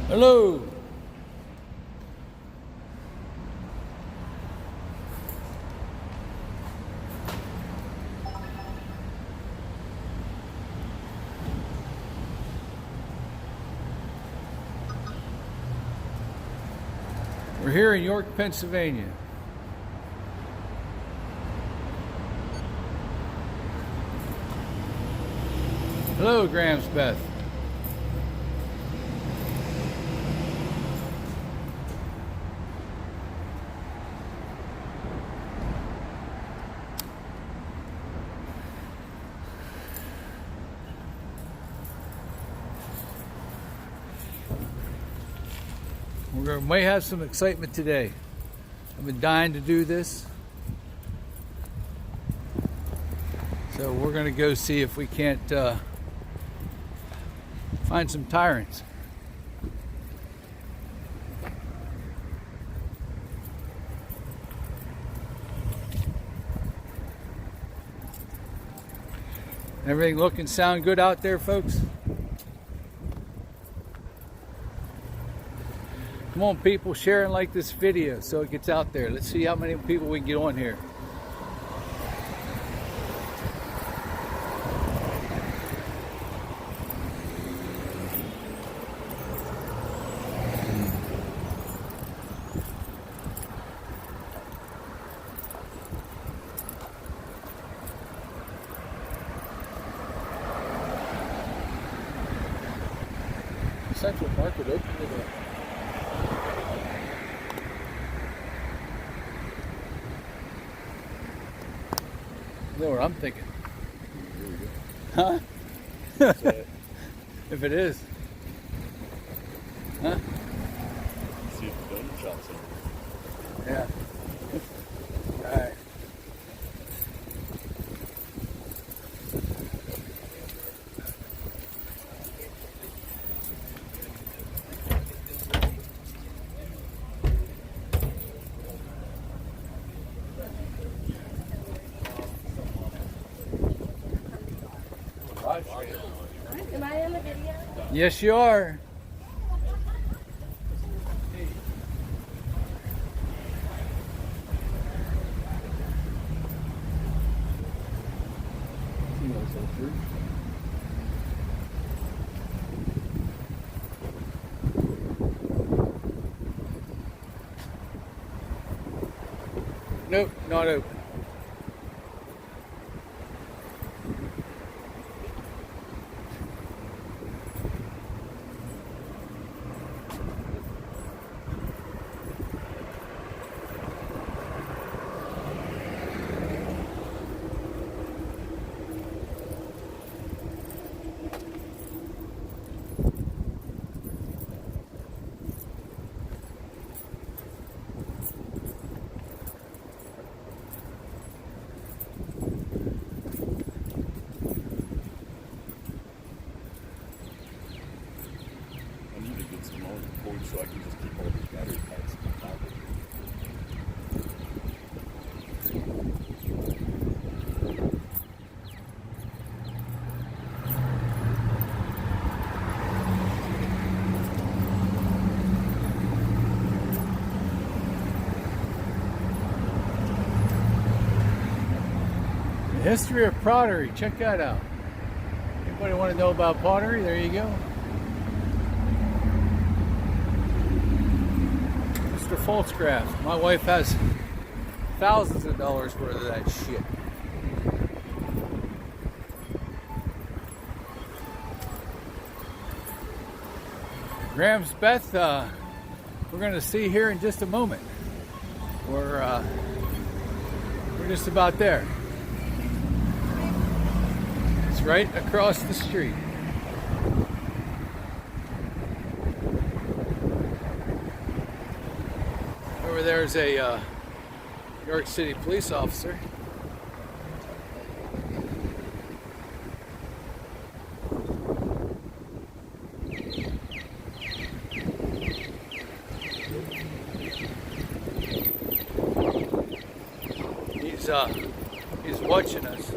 Hello. We're here in York, Pennsylvania. Hello, Grams Beth. We may have some excitement today. I've been dying to do this. So we're going to go see if we can't find some tyrants. Everything look and sound good out there, folks? Come on, people, share and like this video so it gets out there. Let's see how many people we can get on here. Central Park would open it up. You know what I'm thinking? Huh? If it is. Huh? See if the donut shop's in. Yeah. Alright. Am I in the video? Yes, you are. Nope, not open. So I can just keep all these battery packs in my pocket. The history of pottery. Check that out. Anybody want to know about pottery? There you go. Falscraft. My wife has thousands of dollars worth of that shit. Grams Beth, we're going to see here in just a moment. We're just about there. It's right across the street. Over there's a York City police officer. He's watching us.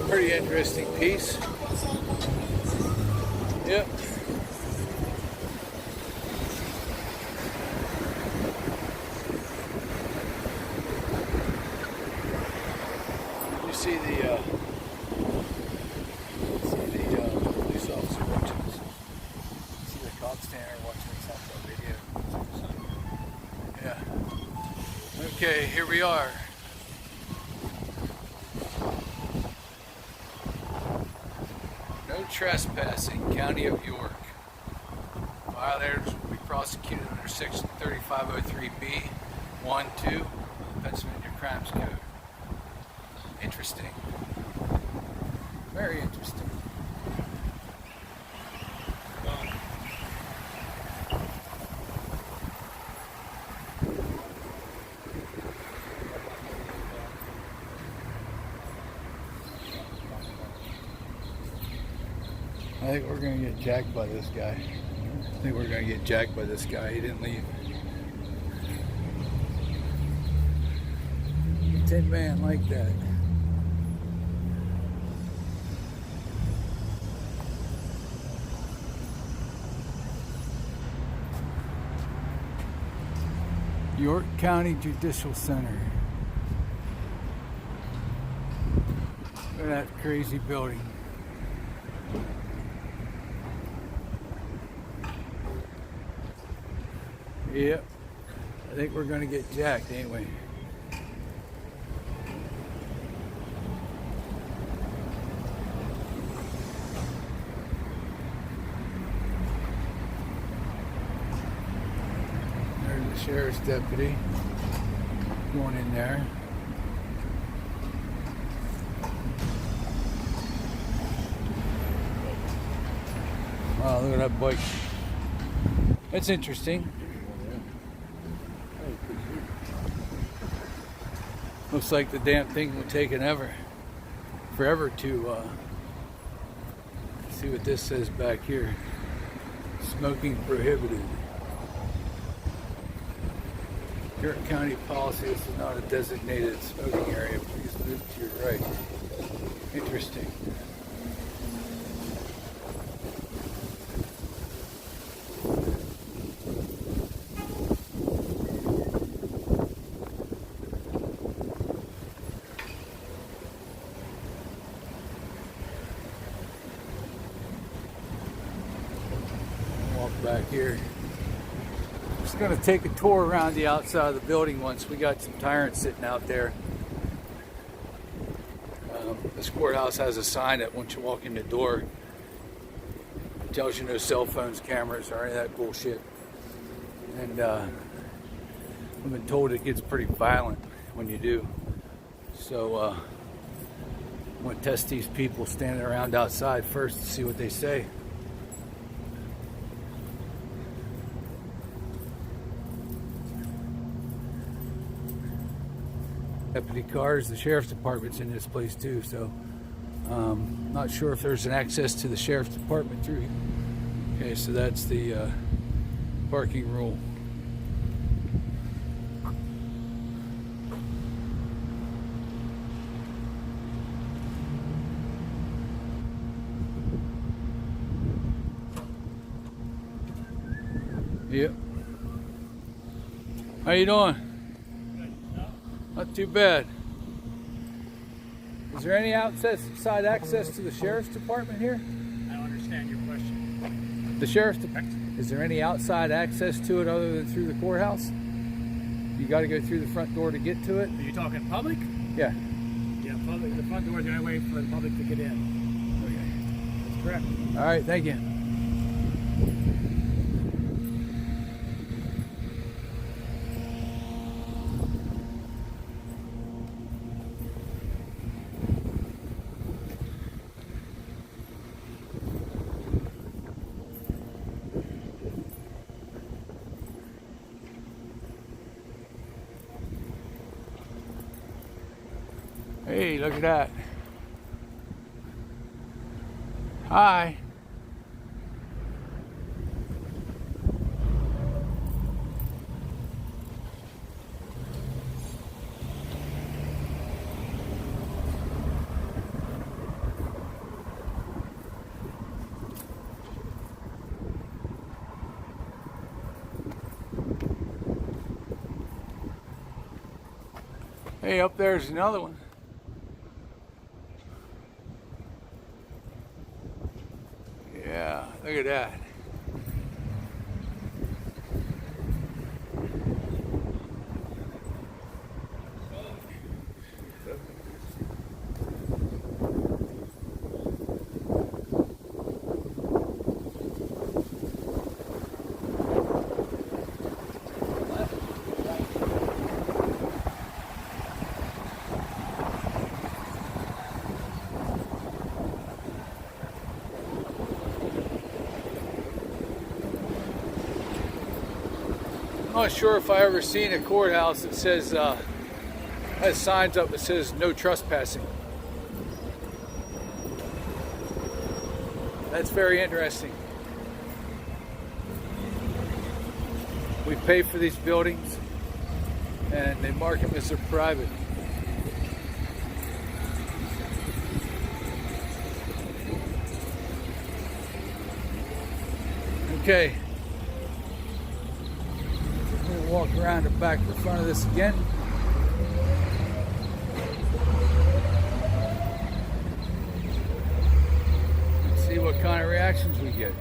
Pretty interesting piece. Yep. You see the police officer watching this. See the cop standing there watching this on the video. Yeah. Okay, here we are. No trespassing, County of York. Violators will be prosecuted under Section 3503B 1-2 Pennsylvania Crimes Code. Interesting. Very interesting. I think we're going to get jacked by this guy. He didn't leave. A tin man like that. York County Judicial Center. Look at that crazy building. Yep, I think we're gonna get jacked, ain't we? There's the sheriff's deputy going in there. Wow, look at that bike. That's interesting. Looks like the damn thing will take forever to see what this says back here. Smoking prohibited. York County policy, this is not a designated smoking area. Please move to your right. Interesting. Back here. Just going to take a tour around the outside of the building once. We got some tyrants sitting out there. This courthouse has a sign that once you walk in the door, it tells you no cell phones, cameras, or any of that bullshit. And I've been told it gets pretty violent when you do. So I'm going to test these people standing around outside first to see what they say. Deputy cars, the sheriff's department's in this place too, so not sure if there's an access to the sheriff's department through here. Okay, so that's the parking rule. Yep. How you doing? Not too bad. Is there any outside access to the sheriff's department here? I don't understand your question. The sheriff's department? Is there any outside access to it other than through the courthouse? You got to go through the front door to get to it? Are you talking public? Yeah. Yeah, public. The front door is the only way for the public to get in. Okay. That's correct. All right, thank you. Hey, look at that. Hi. Hey, up there's another one. Yeah, look at that. I'm not sure if I ever seen a courthouse that says has signs up that says no trespassing. That's very interesting. We pay for these buildings and they mark them as they're private. Okay. Walk around the back of the front of this again. Let's see what kind of reactions we get.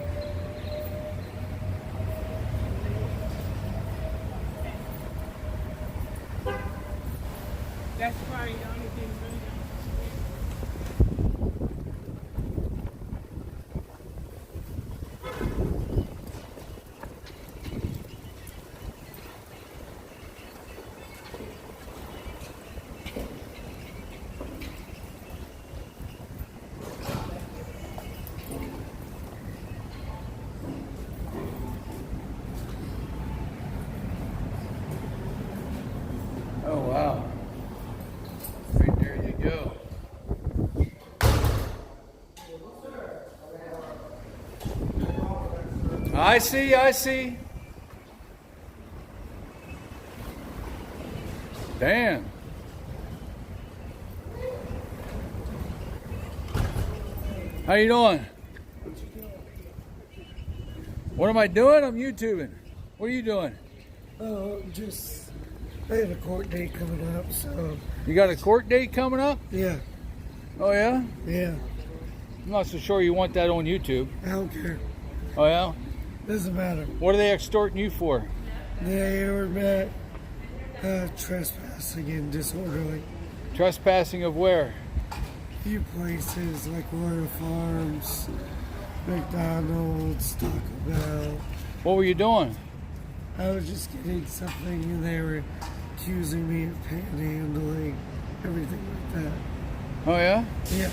That's probably the only thing really. Oh wow. Right there you go. I see, I see. Damn. How you doing? What am I doing? I'm YouTubing. What are you doing? Oh, I have a court date coming up, so. You got a court date coming up? Yeah, Oh yeah? yeah, I'm not so sure you want that on YouTube. I don't care. Oh yeah? Doesn't matter. What are they extorting you for? They were met trespassing and disorderly. Trespassing of where? Few places like Royal Farms, McDonald's, Taco Bell. What were you doing? I was just getting something and they were accusing me of panhandling, everything like that. Oh yeah? Yeah,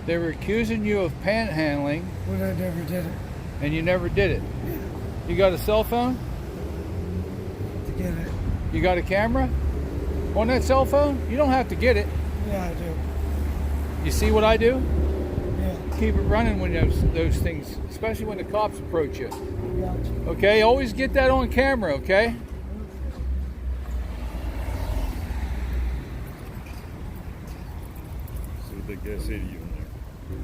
They were accusing you of panhandling when I never did it. and you never did it. Yeah, You got a cell phone? to get it. You got a camera on that cell phone? You don't have to get it. Yeah, I do. You see what I do? Yeah, Keep it running when those things, especially when the cops approach you. got you. Okay? Always get that on camera, okay? See what they guys say to you in there.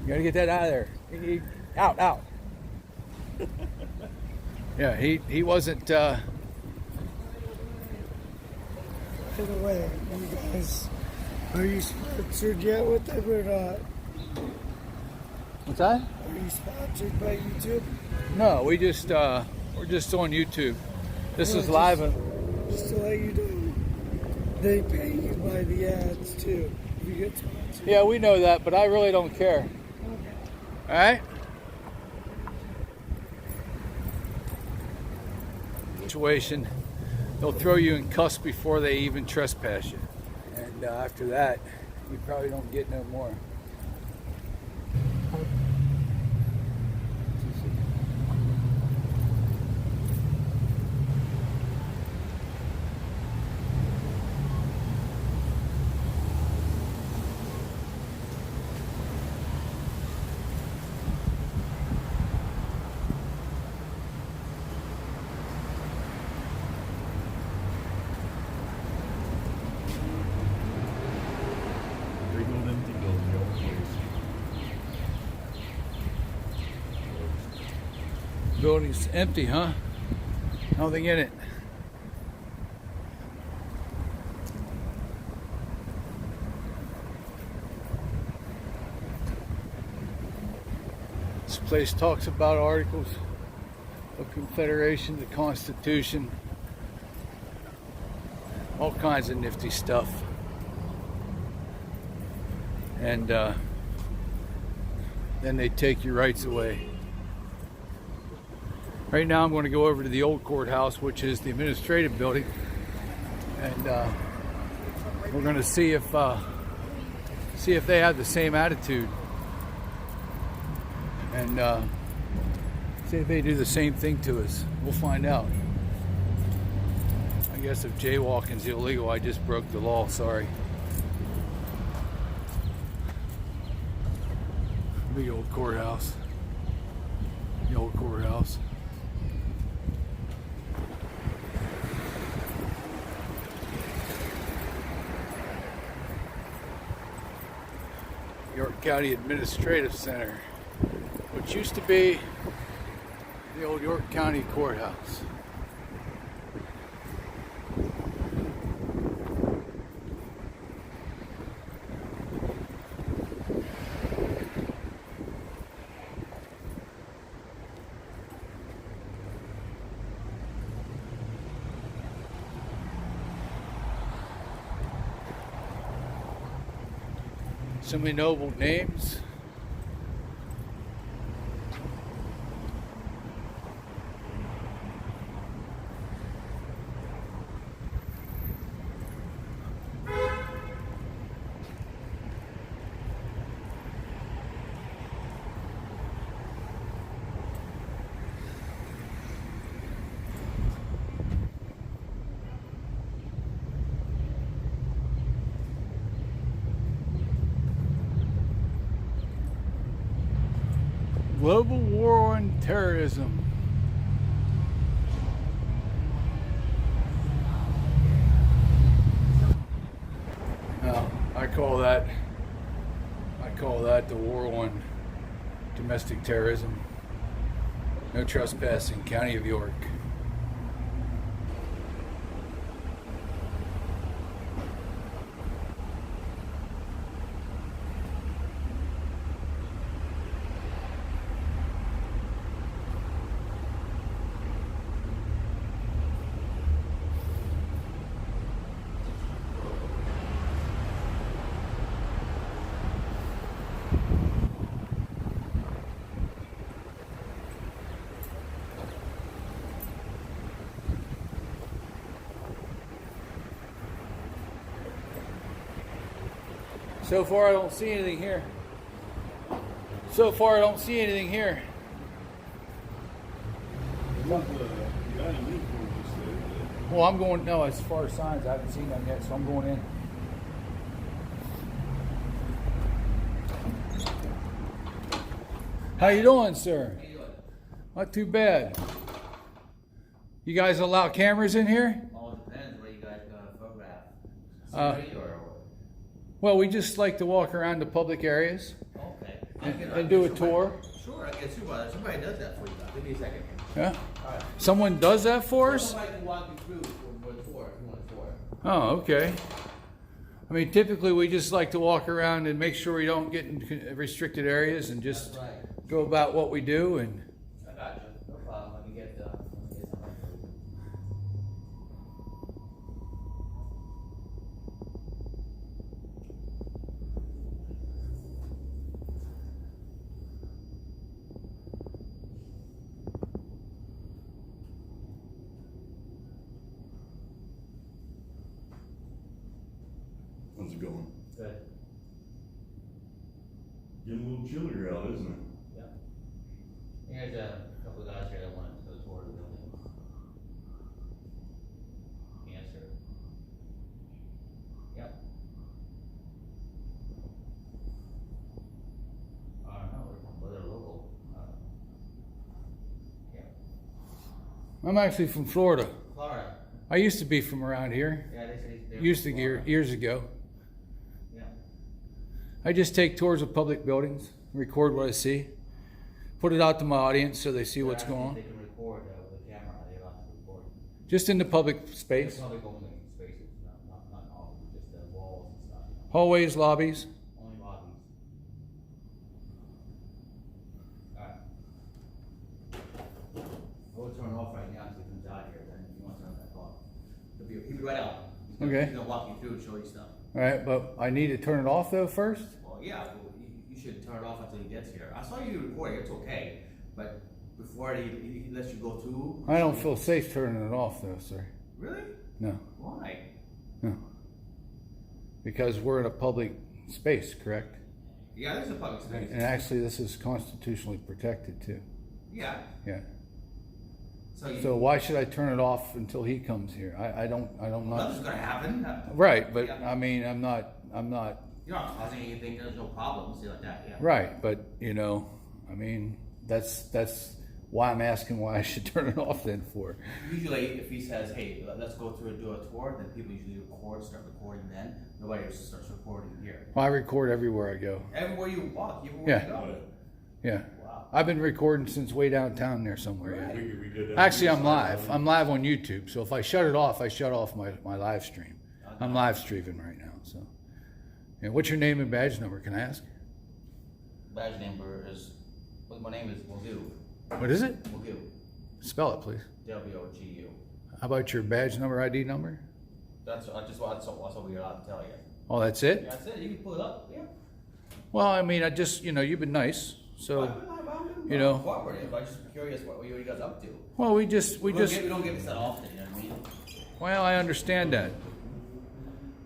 You gotta get that out of there. Out. Yeah, he wasn't By the way, you guys, are you sponsored yet with them or not? what's that? Are you sponsored by YouTube? No, we're just on YouTube. This is No, live. Just to let you know, they pay you by the ads too. If you get sponsored. Yeah, we know that, but I really don't care. All right? Situation, they'll throw you in cuffs before they even trespass you. And after that, you probably don't get no more. Big old empty building, old place. Building's empty, huh? Nothing in it. This place talks about articles of Confederation, the Constitution, all kinds of nifty stuff. And then they take your rights away. Right now I'm going to go over to the old courthouse, which is the administrative building, and we're going to see if they have the same attitude, and see if they do the same thing to us. We'll find out. I guess if jaywalking's illegal, I just broke the law. Sorry. Big old courthouse. The old courthouse. York County Administrative Center, which used to be the old York County Courthouse. So many noble names. Global war on terrorism. Now, I call that the war on domestic terrorism. No trespassing, County of York. So far, I don't see anything here. So far, I don't see anything here. Well, I'm going, no, as far as signs, I haven't seen them yet, so I'm going in. How you doing, sir? How you doing? Not too bad. You guys allow cameras in here? All depends what you guys gonna photograph. Uh, Scenery or Well, we just like to walk around the public areas okay. and do a tour. Sure, I can get somebody does that for you guys. Give me a second. Yeah. Someone does that for us? Somebody can walk you through for the tour if you want a tour. Oh, okay. I mean, typically we just like to walk around and make sure we don't get in restricted areas and just That's right. go about what we do. And I got you. No problem. Let me get somebody for you. How's it going? Good. Getting a little chillier out, isn't it? Yeah. Here's a couple of guys here that want to tour the building. Yes, sir. Yep. I don't know, whether local. Yeah. I'm actually from Florida. Florida. I used to be from around here. Yeah, they Used to years ago. Yeah. I just take tours of public buildings, record what I see, put it out to my audience so they see what's going on. They can record with the camera. They don't have to record. Just in the public space, Public only spaces, not all, just the walls and stuff. hallways, lobbies. Only lobbies. Alright. Okay. He's gonna walk you through and show you stuff. All right, but I need to turn it off though first? Well, yeah, well, you should turn it off until he gets here. I saw you recording, it's okay, but before he lets you go through. I don't feel safe turning it off though, sir. Really? No, Why? no. Because we're in a public space, correct? Yeah, this is a public space. And actually, this is constitutionally protected too. Yeah. Yeah. So, So why should I turn it off until he comes here? I don't nothing's not. gonna happen. Right, but Yeah. I mean, I'm not, You're not causing anything, there's no problems, like that, yeah. right, but you know, I mean, that's why I'm asking why I should turn it off then for. Usually, if he says, hey, let's go through and do a tour, then people usually start recording then. Nobody else starts recording here. I record everywhere I go. Everywhere you walk, everywhere Yeah. you go. Yeah. Wow. I've been recording since way downtown there somewhere. Yeah. We did that. Actually, I'm live. I'm live on YouTube. So if I shut it off, I shut off my live stream. I'm live streaming right now. So, yeah, what's your name and badge number? Can I ask? Badge number is, well, my name is Wagyu. What is it? Wagyu. Spell it, please. W-O-G-U. How about your badge number, ID number? That's what we're allowed to tell you. Oh, that's it? That's it, you can pull it up, yeah. Well, I mean, I just, you've been nice. So, you know. Cooperative, I'm just curious what you guys up to. well, we We don't get this that often, you know what I mean? well, I understand that.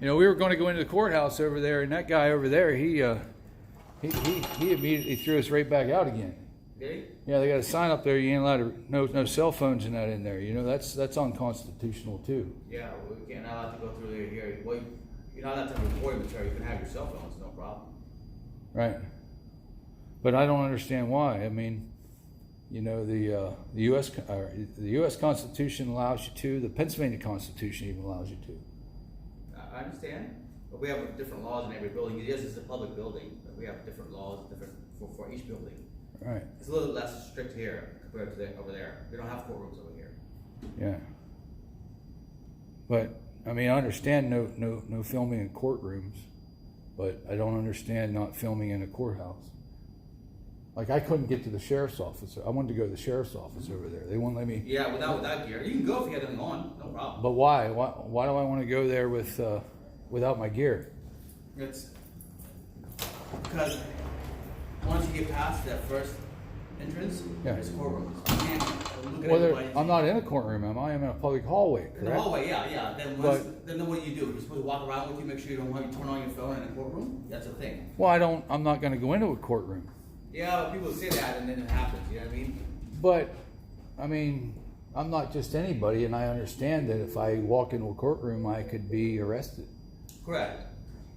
We were going to go into the courthouse over there, and that guy over there, he immediately threw us right back out again. Did he? Yeah, they got a sign up there. You ain't allowed to no cell phones and that in there. That's unconstitutional too. Yeah, we can't allow to go through there here. Well, you're not allowed to record material. You can have your cell phones, no problem. Right. But I don't understand why. I mean, the U.S. Constitution allows you to. The Pennsylvania Constitution even allows you to. I understand, but we have different laws in every building. Yes, it's a public building, but we have different laws for each building. Right. It's a little less strict here compared to over there. We don't have courtrooms over here. Yeah. But I mean, I understand no filming in courtrooms, but I don't understand not filming in a courthouse. Like I couldn't get to the sheriff's office. I wanted to go to the sheriff's office over there. They wouldn't let me. Yeah, without gear. You can go if you have anything on, no problem. But why? Why do I want to go there without my gear? It's because once you get past that first entrance, Yeah. there's courtrooms. You can't look at Well, everybody. I'm not in a courtroom, am I? I'm in a public hallway, In the correct? hallway, yeah. Then what do? You're supposed to walk around with you, make sure you don't have you turn on your phone in a courtroom. That's a thing. Well, I'm not going to go into a courtroom. Yeah, but people say that, and then it happens. You know what I mean? But, I mean, I'm not just anybody, and I understand that if I walk into a courtroom, I could be arrested. Correct.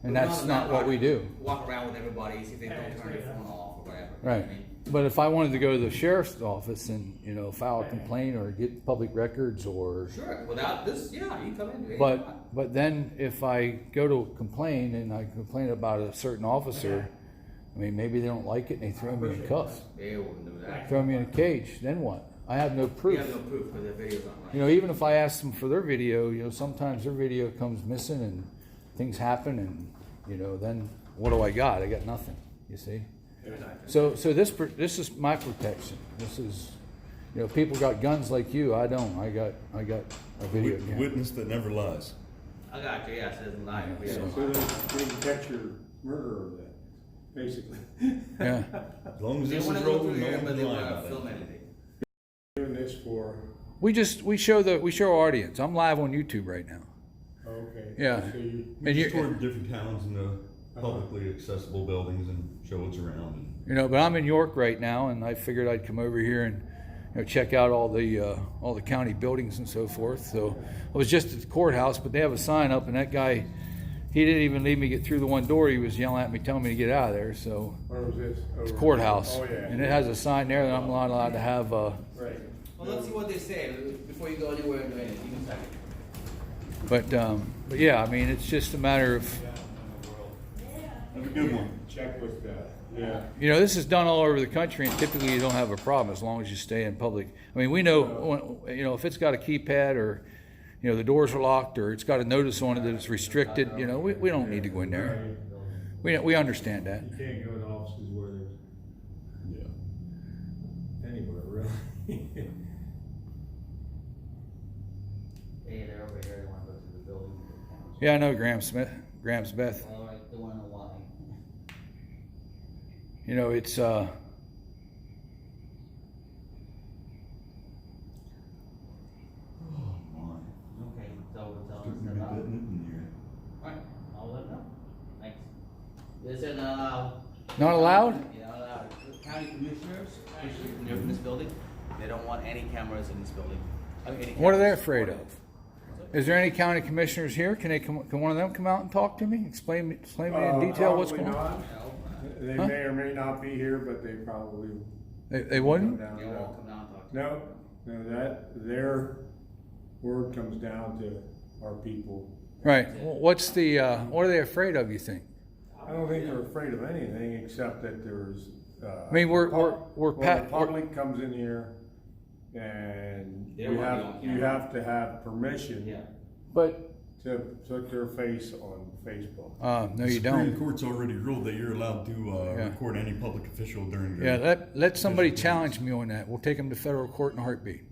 And But that's in not that what part, we do. Walk around with everybody, see if they don't turn their phone off or whatever. You know Right. what I mean? But if I wanted to go to the sheriff's office and, file a complaint or get public records or... Sure. Without this, yeah, you can come in. But then if I go to complain and I complain about a certain officer, I mean, maybe they don't like it and they throw me in cuffs. They wouldn't do that. Throw me in a cage, then what? I have no You proof. have no proof because the video's not right. Even if I ask them for their video, sometimes their video comes missing and things happen and, then what do I got? I got nothing, you see? So this is my protection. This is, people got guns like you. I don't. I got a video camera. Witness that never lies. I got you. Yes, it doesn't lie. Yeah, So then we can catch your murderer then, basically. Yeah. As long as They this want is to go rolling, through no here, one but can they lie want to about film it. anything. Doing this for, We show our audience. I'm live on YouTube right now. okay. Yeah. So you, And Just tour you, different towns in the publicly accessible buildings and show what's around. but I'm in York right now, and I figured I'd come over here and check out all the county buildings and so forth. So I was just at the courthouse, but they have a sign up, and that guy, he didn't even leave me get through the one door. He was yelling at me, telling me to get out of there. So where was this? it's Over- courthouse, Oh, yeah. and it has a sign there that I'm not allowed to have. Right. Well, let's see what they say before you go anywhere and do anything. You can check it. But yeah, I mean, it's just a matter of. Have a good one. Check with, yeah. This is done all over the country, and typically you don't have a problem as long as you stay in public. I mean, we know, if it's got a keypad or, the doors are locked or it's got a notice on it that it's restricted, we don't need to go in there. We understand that. You can't go in offices where there's Yeah. anywhere really. Hey, they're over here. They want to go to the building. Yeah, I know Graham Smith, Graham Smith. All right, don't wanna know why. You know, it's Oh, my. Okay, so tell Starting us to be about. getting it in here. Alright, I'll let them know. Thanks. Is it allowed? not allowed? Yeah, not allowed. County commissioners, when they're in this building, they don't want any cameras in this building. I mean, any What are they cameras afraid of? recorded. Is there any county commissioners here? Can one of them come out and talk to me? Explain me in detail what's going on? Probably not. They Huh? may or may not be here, but they probably They come wouldn't? down. They won't come down and talk to you. No, that, their word comes down to our people. Right. What are they afraid of, you think? I don't think they're afraid of anything except that there's, I mean, we're the pat. public comes in here and They don't want to be on you camera. have to have permission Yeah. But to put their face on Facebook. no, you The Supreme don't. Court's already ruled that you're allowed to Yeah. record any public official during Yeah, their. let somebody Official challenge me on that. We'll take them to federal court in a heartbeat.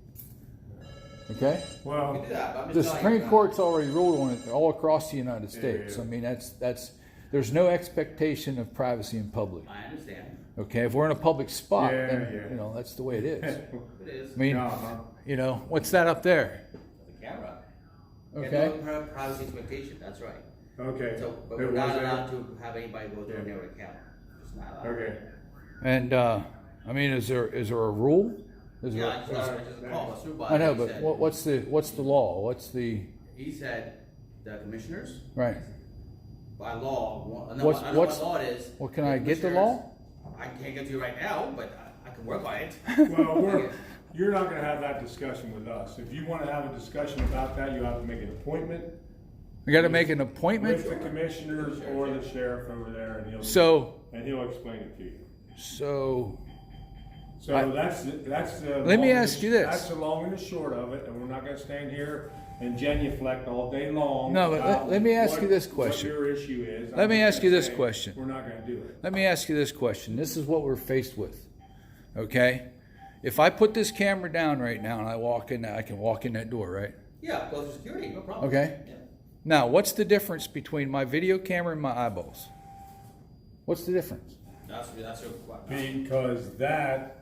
Okay? We Well, can do that, but I'm The just telling Supreme you, Court's already ruled on it all across the United States. yeah. I mean, that's there's no expectation of privacy in public. I understand. Okay, if we're in a public spot, Yeah, then yeah. you know that's the way it is. It is. I mean, Uh-huh. you know, what's that up there? The camera. Okay. There's no privacy expectation, that's right. okay. So, but It we're was not there. allowed to have anybody go through Yeah. their account. It's not allowed. Okay. And I mean, is there a rule? Is there? Yeah, I just called a supervisor. I know, He but said- what's the law? What's the He said the commissioners, right? by law, I know What's- what law it is. Well, can I get the law? I can't get to you right now, but I can work on it. Well, you're not gonna have that discussion with us. If you wanna have a discussion about that, you have to make an appointment We got to make an with appointment. the commissioners or the sheriff over there, and So he'll explain it to you. so So I- that's the. Let me long and ask you this. That's the long and the short of it, and we're not gonna stand here and genuflect all day long. No, but about let me ask what- you this question. What your issue is. Let I'm me just ask you gonna this say, question. We're not gonna do it. let me ask you this question. This is what we're faced with. Okay, if I put this camera down right now and I walk in, I can walk in that door, right? Yeah, go through security, no problem. Okay. Yeah. Now, what's the difference between my video camera and my eyeballs? What's the difference? That's your. Because that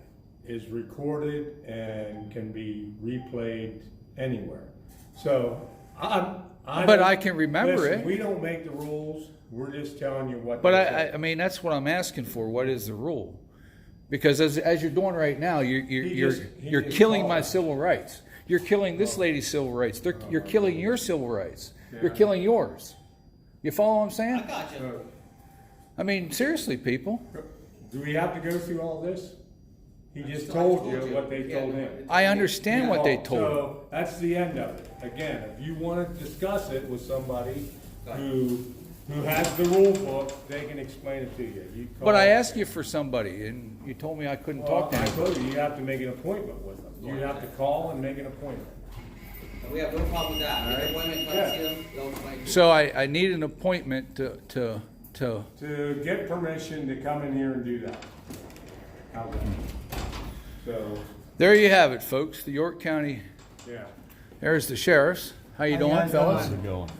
is recorded and can be replayed anywhere. So But I can remember listen, it. We don't make the rules. We're just telling you what. But they say. I mean, that's what I'm asking for. What is the rule? Because as you're doing right now, you're He just killing called my us. civil rights. You're killing this lady's civil rights. You're killing your civil rights. You're killing yours. You follow what I'm I saying? got you. I mean, seriously, people. Do we have to go through all this? He just I told you what they Yeah, told him. I understand what they told me. So that's the end of it. Again, if you want to discuss it with somebody who has the rule book, they can explain it to you. You call- But I asked you for somebody, and you told me I couldn't Well, talk to I anybody. told you, you have to make an appointment with them. You have to call and make an appointment. We have no problem with that. Make an Alright. appointment, come Yeah. see them, they'll explain to you. So I need an appointment to To get permission to come in here and do that. How's that? So, There you have it, folks. The York County. yeah. There's the sheriffs. How you doing, guys fellas? How's it going?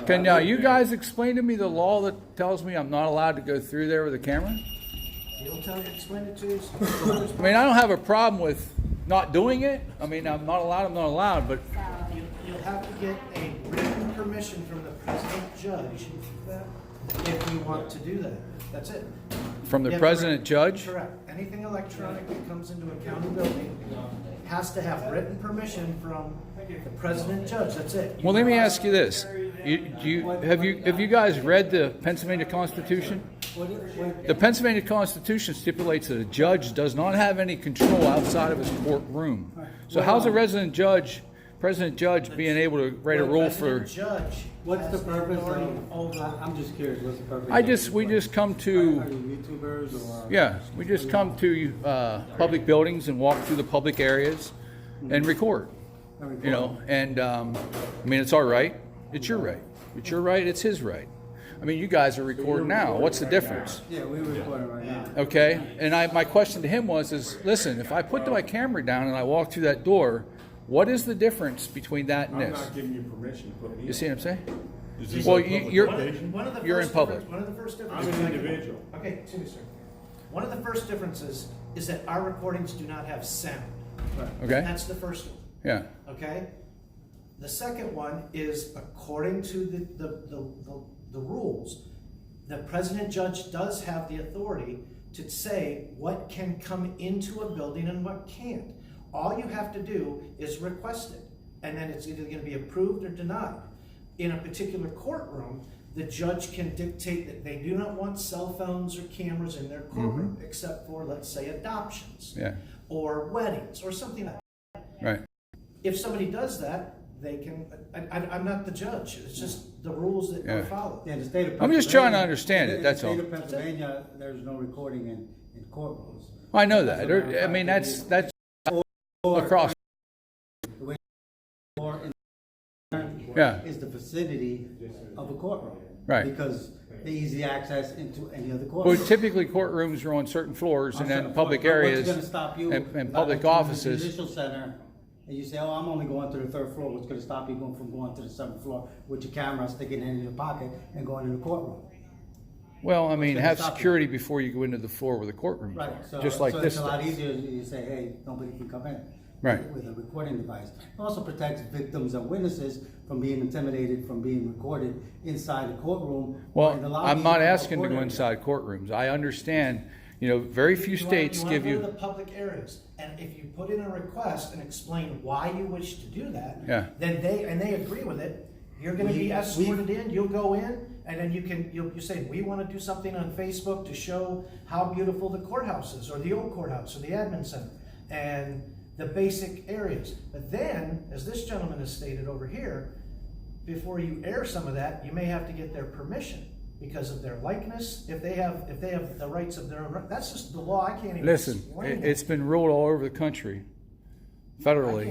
Can you guys explain to me the law that tells me I'm not allowed to go through there with a camera? He'll tell you, explain it to you. I mean, I don't have a problem with not doing it. I mean, I'm not allowed, but You'll have to get a written permission from the president judge if you want to do that. That's it. from the Yeah, president judge. Correct. Anything electronic that comes into a county building has to have written permission from the president judge. That's it. Well, let me ask you this: have you guys read the Pennsylvania Constitution? The Pennsylvania Constitution stipulates that a judge does not have any control outside of his courtroom. So how's a president judge being able to write a rule for? President judge. What's has the purpose authority of, over- I'm just curious, what's the purpose? We just come Are to, you YouTubers or? yeah, we just come to public buildings and walk through the public areas and record. You know, and I mean, it's our right. It's your right. It's your right. It's his right. I mean, you guys are recording now. What's the difference? Yeah, we recording right now. Okay, and my question to him was, listen, if I put my camera down and I walk through that door, What is the difference between that and I'm this? not giving you permission to put me You in. see what I'm saying? Is this Well, a public you're- location? One of the You're first in public. difference- One of the first I'm differences. an individual. Okay, excuse me, sir. One of the first differences is that our recordings do not have sound. Okay? That's the first one, Yeah. okay? The second one is according to the rules, the president judge does have the authority to say what can come into a building and what can't. All you have to do is request it, and then it's either going to be approved or denied. In a particular courtroom, the judge can dictate that they do not want cell phones or cameras in their courtroom, except for, let's say, adoptions Yeah. or weddings or something like that. Right. If somebody does that, they can, I'm not the judge, it's just the rules that Yeah. are followed. Yeah, the state of I'm just trying to Pennsylvania- understand it, that's all. In the state of Pennsylvania, there's no recording in courtrooms. Well, I know that. I mean, that's across. Or in Yeah. is the vicinity of a courtroom. Right. Because the easy access into any other Well, courtroom. typically courtrooms are on certain floors and then public But areas What's gonna stop you? and not public going to the offices. Judicial center, and you say, oh, I'm only going to the third floor, what's gonna stop you from going to the seventh floor with your camera sticking it in your pocket and going in the courtroom? Well, I mean, gonna have stop you? security before you go into the floor where the courtrooms Right, are. so, Just like so this it's a lot does. easier, you say, hey, nobody can come in. Right. With a recording device. It also protects victims and witnesses from being intimidated, from being recorded inside the courtroom. or in the Well, lobby I'm not of a asking to court go area. inside courtrooms. I understand, very few states give You you. want to go to the public areas, and if you put in a request and explain why you wish to do that, Yeah. then they agree with it, you're gonna be escorted in, you'll go in, and then you say, we want to do something on Facebook to show how beautiful the courthouse is, or the old courthouse, or the admin center, and the basic areas. But then, as this gentleman has stated over here, before you air some of that, you may have to get their permission because of their likeness. If they have the rights of their own, that's just the law. I can't even Listen, explain it's been ruled all over the country, federally,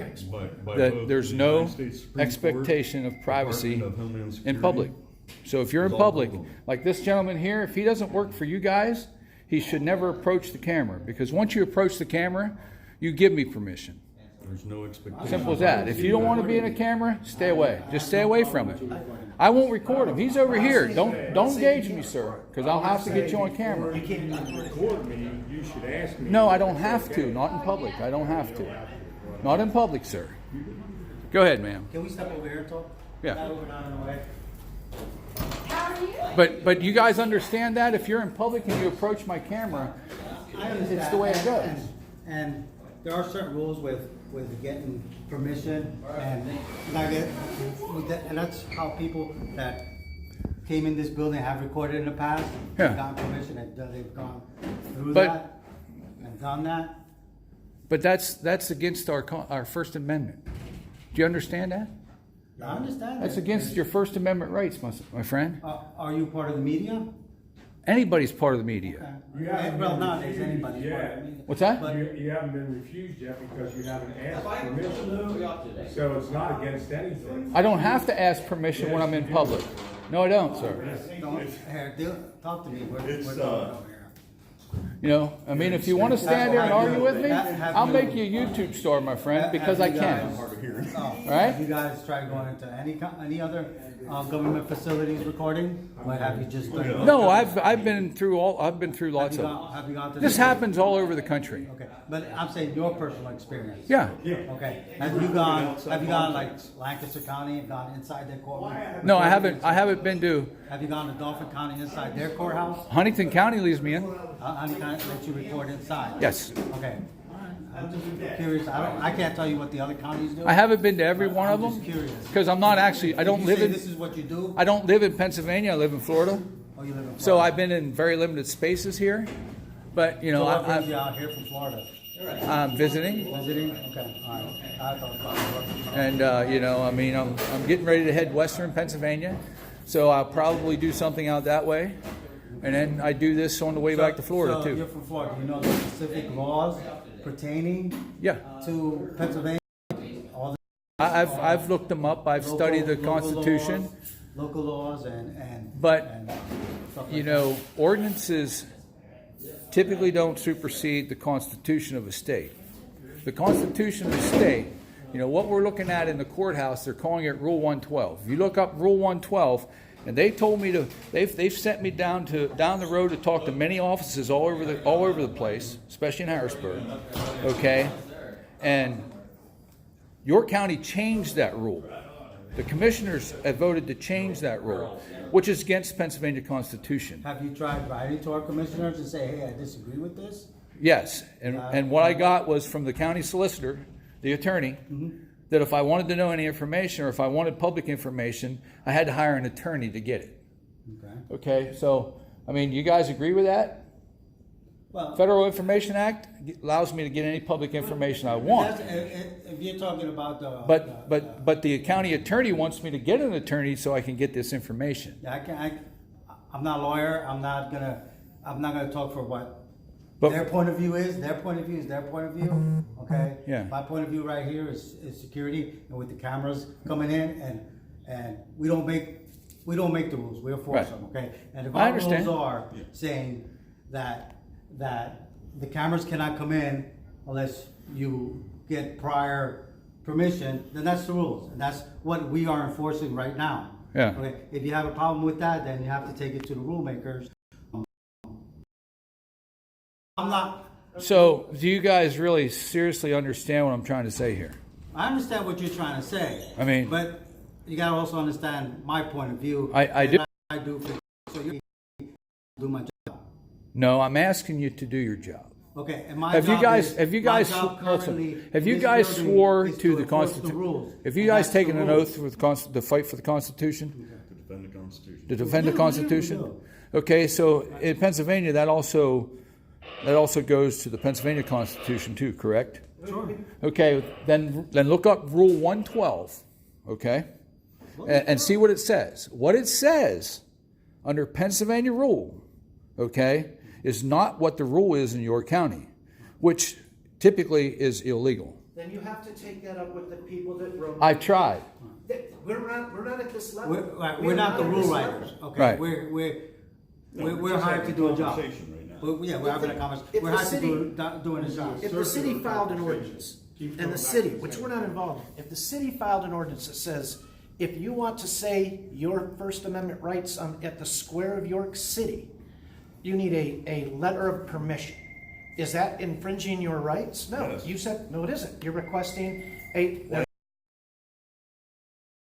By that both there's the no United States Supreme Court, expectation of privacy Department of Homeland in Security. public. So if you're in It's all public, public. like this gentleman here, if he doesn't work for you guys, he should never approach the camera, because once you approach the camera, you give me permission. There's no expectation. Simple as that. If you don't want to be in a camera, stay away. Just stay away from it. I won't record him. He's over here. Don't engage me, sir, because I'll have to get you on camera. You can't Record me, you should ask me. No, I don't have to. Not in public. I don't have to. Not in public, sir. Go ahead, ma'am. Can we step over here and talk? Yeah. Not over, not in the way. How are you? But you guys understand that if you're in public and you approach my camera, I understand. it's the way it goes. And there are certain rules with getting permission and not get, and that's how people that came in this building have recorded in the past. Yeah. Gotten permission and they've gone through But- that and done that. But that's against our First Amendment. Do you understand that? I understand. That's that. against your First Amendment rights, my friend. Are you part of the media? Anybody's part of the media. You haven't Well, been nowadays refused anybody's part of the yet. media. What's that? But- You haven't been refused yet because you haven't asked What permission. we off today? So it's not against anything. I don't have to ask permission when I'm in public. No, I don't, sir. Don't, here, talk to me. We're It's, going over here. I mean, if you want to stand there and argue with me, I'll make you a YouTube star, my friend, because I can. Oh, Right? Have you guys tried going into any other government facilities recording? Or have you just done? No, I've been through lots of them. Have you gone to? This happens all over the country. Okay, but I'm saying your personal experience. Yeah. Okay. Have you gone like Lancaster County and gone inside their courtroom? No, I haven't been to Have you gone to Dauphin County inside their courthouse? Huntington County. Leaves me in. Any kind that you record inside? Yes. Okay. I'm just curious. I can't tell you what the other counties do. I haven't been to every one of I'm just them curious. because I'm not actually. I don't You live say in. This is what you do. I don't live in Pennsylvania. I live in Florida. Oh, you live in Florida. So I've been in very limited spaces here. But So what brings you out here from Florida? I'm visiting, Visiting? Okay. All right. I thought. and I'm getting ready to head western Pennsylvania. So I'll probably do something out that way, and then I do this on the way back to Florida so too. You're from Florida. You know the specific laws pertaining Yeah. to Pennsylvania. All the I've looked them up. I've studied the Constitution, local laws, and but and stuff like ordinances typically don't supersede the Constitution of a state. The Constitution of a state You know, what we're looking at in the courthouse, they're calling it Rule 112. If you look up Rule 112, and they told me to, they've sent me down the road to talk to many offices all over the place, especially in Harrisburg. Okay, and York County changed that rule. The commissioners have voted to change that rule, which is against Pennsylvania Constitution. Have you tried writing to our commissioners and say, hey, I disagree with this? Yes, and what I got was from the county solicitor, the attorney, that if I wanted to know any information or if I wanted public information, I had to hire an attorney to get it. Okay, so, I mean, you guys agree with that? Well, Federal Information Act allows me to get any public information I want. if you're talking about the... But the county attorney wants me to get an attorney so I can get this information. I'm not a lawyer. I'm not gonna talk for what But- their point of view is. Their point of view is their point of view. Okay. Yeah. My point of view right here is security, and with the cameras coming in, and we don't make the rules. We enforce Right. them. Okay. And if I our understand. rules are saying that the cameras cannot come in unless you get prior permission, then that's the rules, and that's what we are enforcing right now. Yeah. Okay. If you have a problem with that, then you have to take it to the rule makers. I'm not. So, do you guys really seriously understand what I'm trying to say here? I understand what you're trying to say. I mean- but you gotta also understand my point of view. I do. I do. So you do my job. No, I'm asking you to do your job. Okay. And my Have you job guys? is- Have you my guys? job currently Have you in this guys building swore is to the enforce Constitution? rules. Have you And guys that's the taken an rules. oath with to fight for the Constitution? To defend the Constitution. To defend the Yeah, Constitution? we do. Okay, so in Pennsylvania, that also goes to the Pennsylvania Constitution too, correct? Sure. Okay, then look up Rule 112, okay, and see what it says. What it says under Pennsylvania rule, okay, is not what the rule is in York County, which typically is illegal. Then you have to take that up with the people that wrote. I've tried. We're not at this level. We're not the at rule this writers. level. Okay. Right. We're just hired to having do a a job. conversation right now. We're having a conversation. If We're the hired to city- doing a job. If the city filed an ordinance, and the city, which we're not involved in, if the city filed an ordinance that says, if you want to say your First Amendment rights at the square of York City, you need a letter of permission. Is that infringing your rights? No. Yes. You said, no, it isn't. You're requesting a.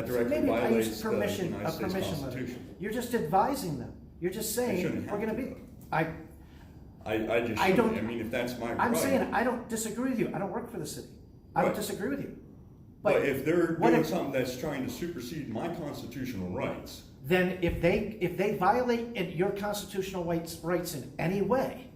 Directly Maybe I violates use the permission, United a States permission letter. Constitution. You're just advising them. You're just saying, shouldn't we're have gonna to. be, I just I don't- shouldn't. I mean, if that's my I'm right. saying, I don't disagree with you. I don't work for the city. I don't Right. disagree with you. But if they're what doing if- something that's trying to supersede my constitutional rights, Then if they violate your constitutional rights in any way,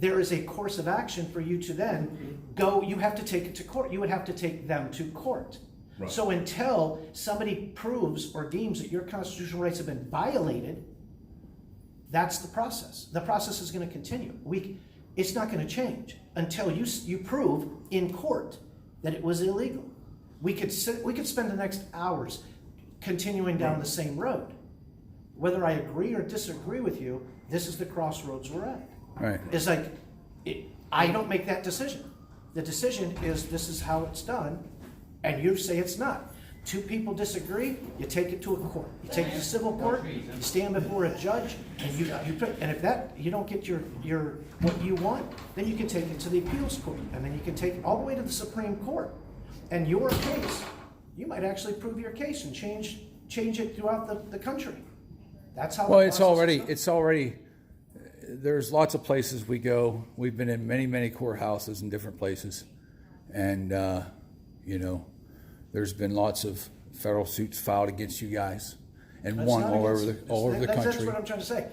there is a course of action for you to then go, you have to take it to court. You would have to take them to court. Right. So until somebody proves or deems that your constitutional rights have been violated, that's the process. The process is going to continue. It's not going to change until you prove in court that it was illegal. We could spend the next hours continuing down the same road. Whether I agree or disagree with you, this is the crossroads we're at. Right. It's like, I don't make that decision. The decision is this is how it's done, and you say it's not. Two people disagree, you take it to a court. You take it to civil court, you stand before a judge, and if you don't get your what you want, then you can take it to the appeals court, and then you can take it all the way to the Supreme Court. And your case, you might actually prove your case and change it throughout the country. That's how. Well, the process is done. There's lots of places we go. We've been in many, many courthouses in different places. And, there's been lots of federal suits filed against you guys and That's won not all against- over the country. That's what I'm trying to say.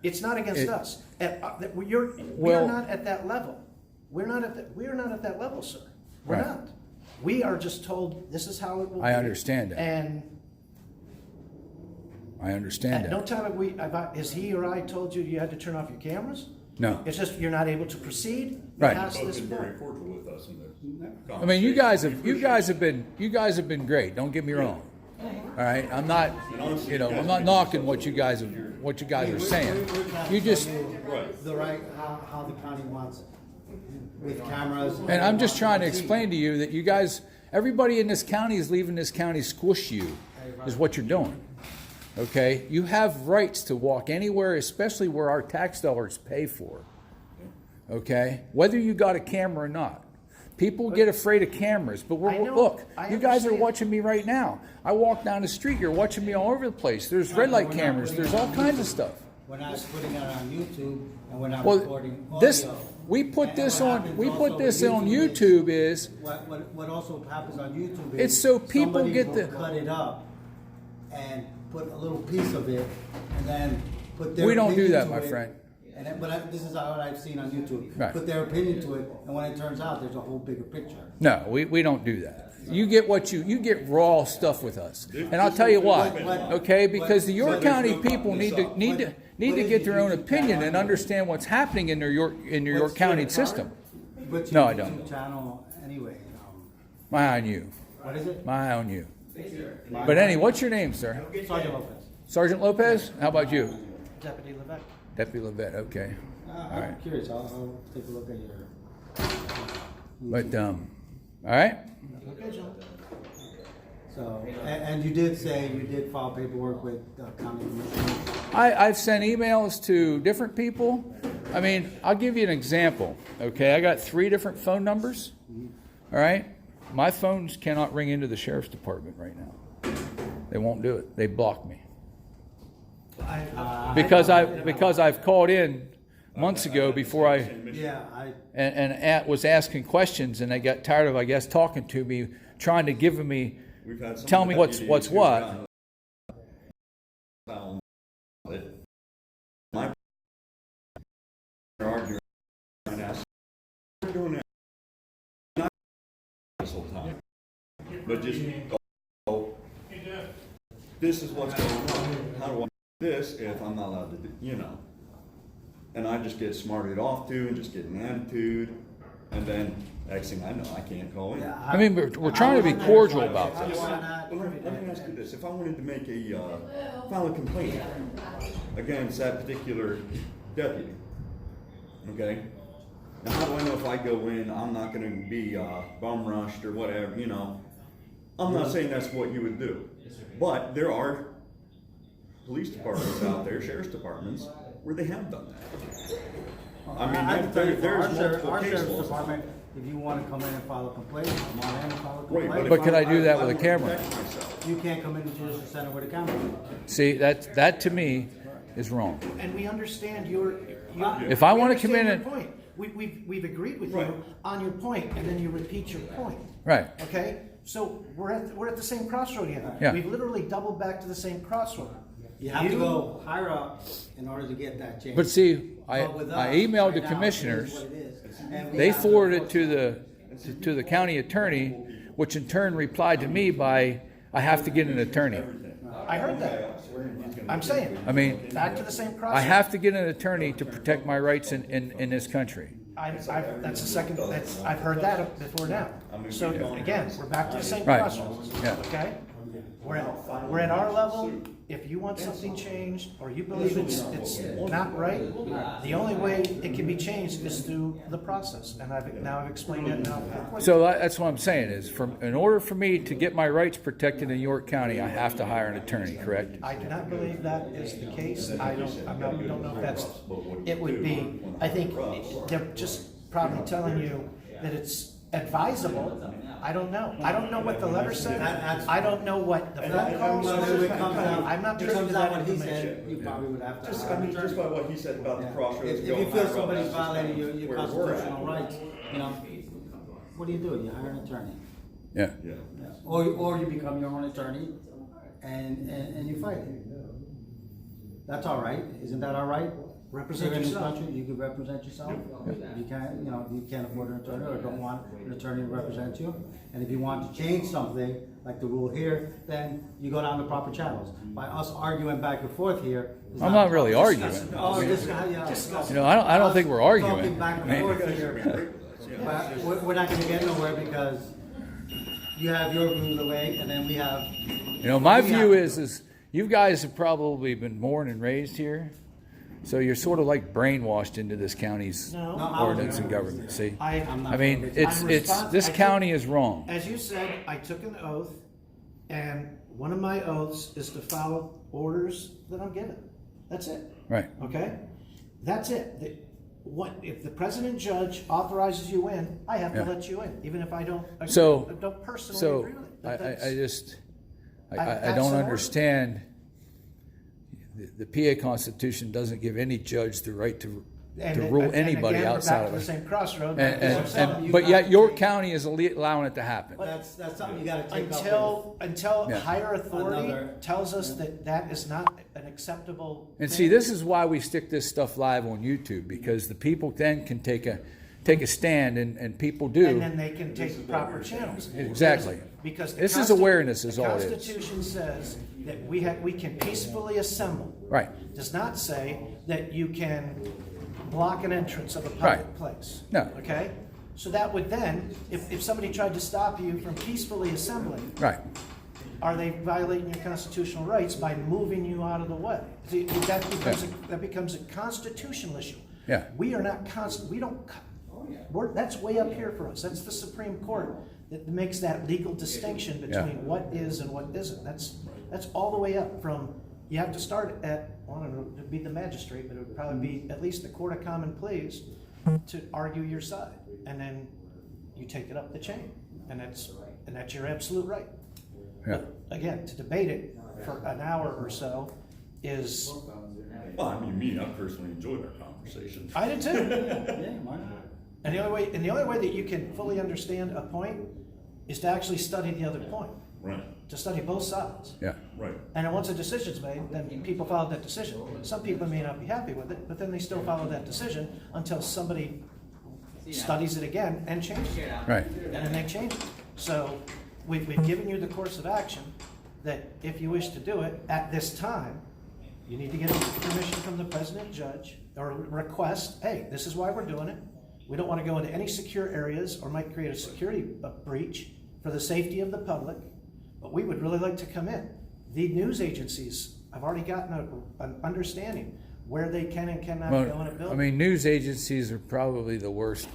It's not against us. We're Well- not at that level. We're not at that level, sir. We're Right. not. We are just told this is how it will be. I understand that. And I understand at no that. time has he or I told you you had to turn off your cameras? No. It's just you're not able to proceed Right. past both this been very point. cordial with us in this. I mean, you guys have been great. Don't get me wrong. All right, I'm not knocking what you guys are saying. You just, The right, how the county wants it, with cameras. and I'm just trying to explain to you that you guys, Everybody in this county is leaving this county squish you, is what you're doing. Okay? You have rights to walk anywhere, especially where our tax dollars pay for. Okay? Whether you got a camera or not. People get afraid of cameras, but look, you guys are watching me right now. I walk down the street, you're watching me all over the place. There's red light cameras, there's all kinds of stuff. We're not putting it on YouTube, and we're not Well, recording audio. we put this on YouTube YouTube is what also happens on YouTube is it's so people somebody get will the cut it up and put a little piece of it, and then put their We don't do opinion that, to my it. friend. This is what I've seen on YouTube. Right. Put their opinion to it, and when it turns out, there's a whole bigger picture. No, we don't do that. You get you get raw stuff with us, and I'll tell you why. Okay, because the York County people need to get their own opinion and understand what's happening in their York County system. What's No, your I don't. YouTube channel anyway? My eye on you. What is it? My eye on you. But anyway, what's your name, sir? Sergeant Lopez. Sergeant Lopez? How about you? Deputy Levesque. Deputy Levette. Okay. I'm right. curious. I'll take a look at your. But all right. Okay, John. So, and you did say you did file paperwork with county commissioners. I've sent emails to different people. I mean, I'll give you an example. Okay, I got 3 different phone numbers. All right, my phones cannot ring into the sheriff's department right now. They won't do it. They block me because I've called in months ago before was asking questions, and they got tired of, I guess, talking to me, trying to give me. Tell me what's what. My arguing doing that not this whole time, but just this is what's going on. How do I do this if I'm not allowed to do, and I just get smarted off to and just get an attitude, and then next thing I know, I can't call in. I mean, we're trying to be cordial about this. Let me ask you this: if I wanted to make file a complaint against that particular deputy, okay? Now, how do I know if I go in, I'm not going to be bum rushed or whatever? I'm not saying that's what you would do, but there are police departments out there, sheriff's departments, where they have done that. I mean, I can tell you, for there's our case sheriff's laws. department, if you want to come in and file a complaint, come on in and file a complaint. Right, But can I do that with a camera? protect myself. You can't come in the judicial center with a camera. See, that to me is wrong. And we understand your If I we want to come in understand your and point. We've agreed with Right. you on your point, and then you repeat your point. right. Okay, so we're at the same crossroad here. Yeah. We've literally doubled back to the same crossroad. You have to go higher up in order to get that change. But see, I But with us, emailed the right now, commissioners. it is what it is. And we They have to forwarded enforce it to the county attorney, which in turn replied to me by, I have to get an attorney. I heard that. I'm saying. I mean, Back to the same crossroad. I have to get an attorney to protect my rights in this country. That's the second. I've heard that before now. So again, we're back to the same Right. crossroads. Yeah. Okay. We're at our level. If you want something changed, or you believe it's not right, the only way it can be changed is through the process. And I've explained that now. So that's what I'm saying is, in order for me to get my rights protected in York County, I have to hire an attorney, correct? I do not believe that is the case. I don't know if that's, it would be, I think they're just probably telling you that it's advisable. I don't know. I don't know what the letter said. I don't know what the phone call said. I'm not privy to that what he information. said, you probably would have to. Just by what he said about the crossroads. If going you feel higher up, somebody's that's violating your where we're at. constitutional rights, what do? You hire an attorney. Yeah. Yeah. Or you become your own attorney and you fight it. That's all right. Isn't that all right? Represent Here in this yourself. country, you can represent yourself. If you can't, if you can't afford an attorney or don't want an attorney to represent you, and if you want to change something, like the rule here, then you go down the proper channels. By us arguing back and forth here. I'm not really arguing. Oh, discuss. I don't think we're arguing. Talking back and forth here. But we're not gonna get nowhere because you have your view of the way, and then we have. My view is you guys have probably been born and raised here. So you're sort of like brainwashed into this county's No. ordinance and government. See, I'm not. I mean, it's this I took- county is wrong. As you said, I took an oath, and one of my oaths is to follow orders that I'm given. That's it. Right. Okay? That's it. If the president judge authorizes you in, I have to Yeah. let you in, even if I don't agree, So- I don't personally So agree with it. But that's- I just I that's don't an order. understand. The PA Constitution doesn't give any judge the right to rule anybody again, outside we're back of to it. the same crossroad. But yet York County is allowing it to happen. That's something you gotta take up Until Yeah. higher authority Another- tells us that is not an acceptable. And thing. see, this is why we stick this stuff live on YouTube, because the people then can take a stand, and people do. And then they can take the proper channels. Exactly. Because the This is awareness is the all it is. Constitution says that we can peacefully assemble. Right. Does not say that you can block an entrance of a public Right. place. No. Okay? So that would then, if somebody tried to stop you from peacefully assembling, Right. are they violating your constitutional rights by moving you out of the way? See, that becomes a constitutional issue. Yeah. We are not that's way up here for us. That's the Supreme Court that makes that legal distinction between what is and what isn't. That's all the way up from, you have to start at, I don't know, it'd be the magistrate, but it would probably be at least the Court of Common Pleas to argue your side. And then you take it up the chain. And that's your absolute right. Yeah. But again, to debate it for an hour or so is, Well, I mean, I personally enjoyed our conversation. I did too. Yeah, why not? And the only way that you can fully understand a point is to actually study the other point, Right, to study both sides. Yeah. right. And then once a decision's made, then people follow that decision. Some people may not be happy with it, but then they still follow that decision until somebody studies it again and changes it. Right. And then they change it. So we've given you the course of action that if you wish to do it at this time, you need to get permission from the president judge or request, hey, this is why we're doing it. We don't want to go into any secure areas or might create a security breach for the safety of the public, but we would really like to come in. The news agencies have already gotten an understanding where they can and cannot go in a Well, building. I mean, news agencies are probably the worst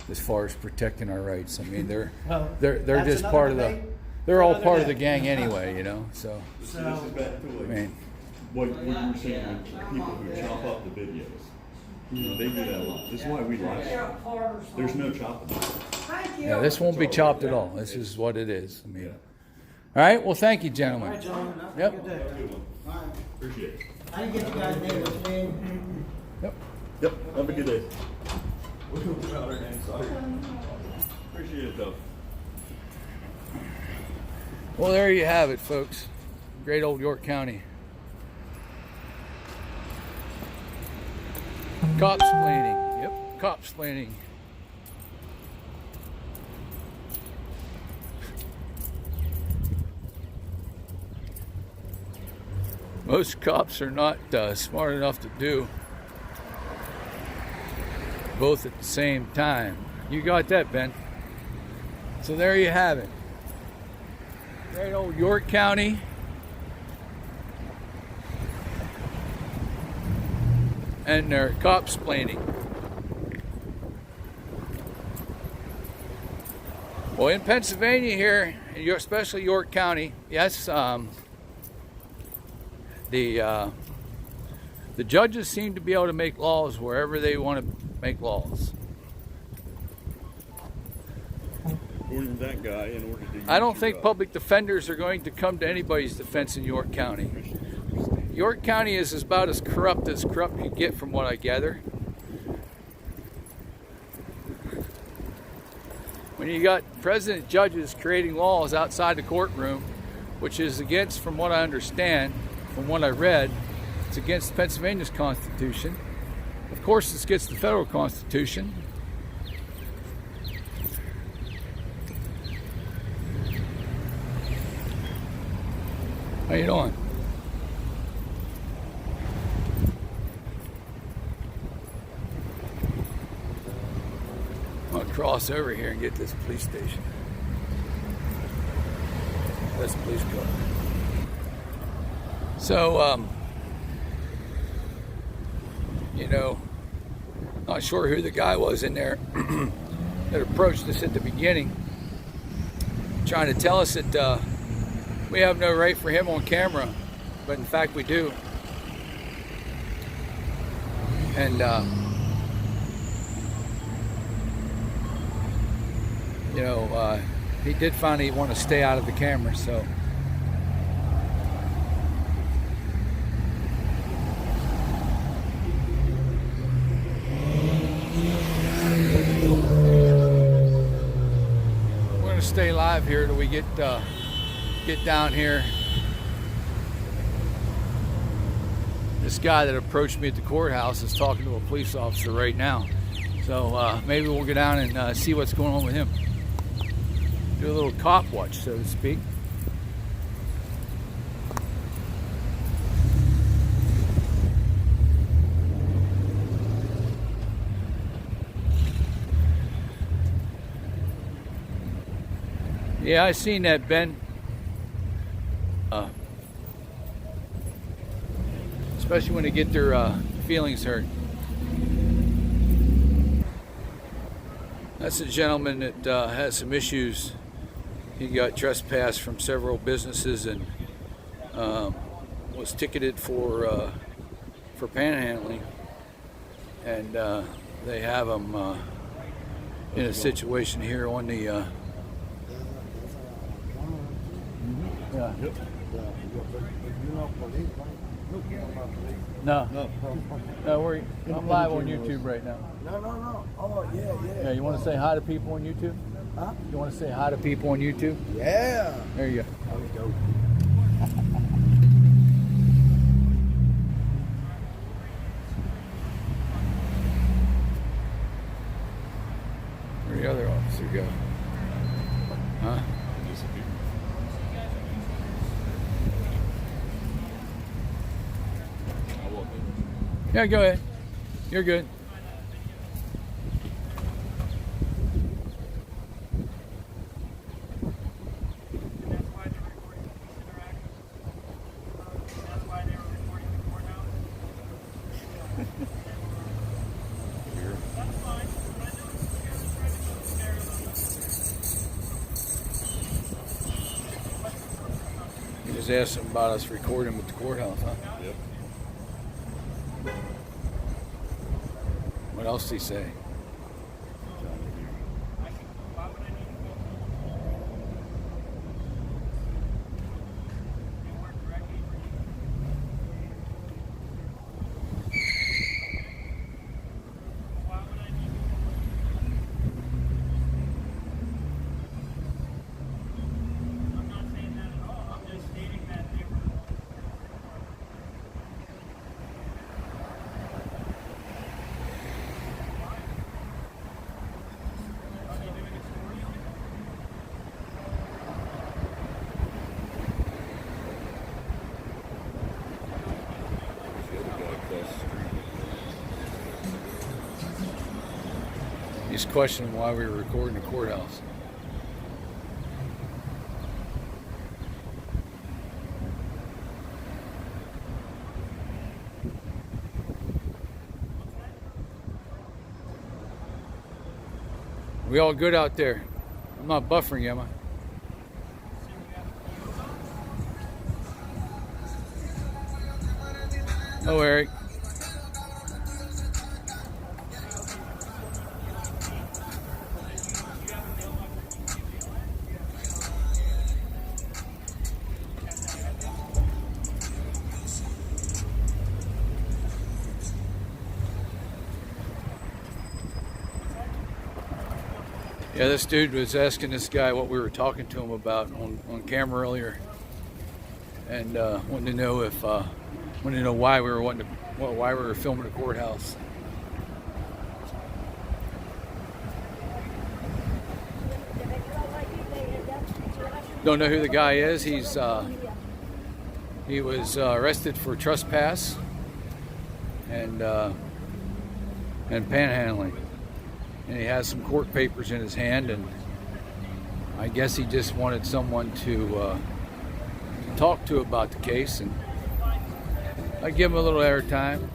as far as protecting our rights. I mean, they're That's just another part of the. debate They're for all another part of the day. gang anyway, you know. So This is back to I like, mean, what you were saying, with people who chop up the videos. You know, they do that a lot. This is why we live stream. There's no chopping. Thank you. yeah, this won't be chopped at all. This is what it is. I mean, all right. Well, thank you, All gentlemen. right, gentlemen. Yep. Good day. Appreciate it. I didn't get you guys' name, what's your name? Yep. Yep, have a good day. Appreciate it though. Well, there you have it, folks. Great old York County. Cop-splaining. Yep, cop-splaining. Most cops are not smart enough to do both at the same time. You got that, Ben? So there you have it. Great old York County. And they're cop-splaining. Well, in Pennsylvania here, especially York County, yes, the judges seem to be able to make laws wherever they want to make laws. According to that guy, in order to use I don't think your, public defenders are going to come to anybody's defense in York County. York County is about as corrupt you get from what I gather. When you got president judges creating laws outside the courtroom, which is against, from what I understand, from what I read, it's against Pennsylvania's Constitution. Of course, it's against the federal Constitution. How you doing? I'm gonna cross over here and get this police station. This police car. So, you know, not sure who the guy was in there that approached us at the beginning, trying to tell us that we have no right for him on camera, but in fact we do. And you know, he did finally want to stay out of the camera, so. We're gonna stay live here till we get down here. This guy that approached me at the courthouse is talking to a police officer right now. So maybe we'll go down and see what's going on with him. Do a little cop watch, so to speak. Yeah, I seen that, Ben. Especially when they get their feelings hurt. That's a gentleman that has some issues. He got trespassed from several businesses and was ticketed for panhandling, and they have him in a situation here on the. Yeah. No. No, I'm live on YouTube right now. No. Oh, yeah. Yeah, you want to say hi to people on YouTube? Huh? You want to say hi to people on YouTube? Yeah. There you go. Where'd the other officer go? Huh? Yeah, go ahead. You're good. You just asked him about us recording with the courthouse, huh? Yep. What else did he say? He's questioning why we were recording the courthouse. We all good out there? I'm not buffering, am I? Oh, Eric. Yeah, this dude was asking this guy what we were talking to him about on camera earlier, and wanted to know if wanted to know why we were filming the courthouse. Don't know who the guy is. He was arrested for trespass and panhandling. And he has some court papers in his hand, and I guess he just wanted someone to talk to about the case, and I give him a little airtime.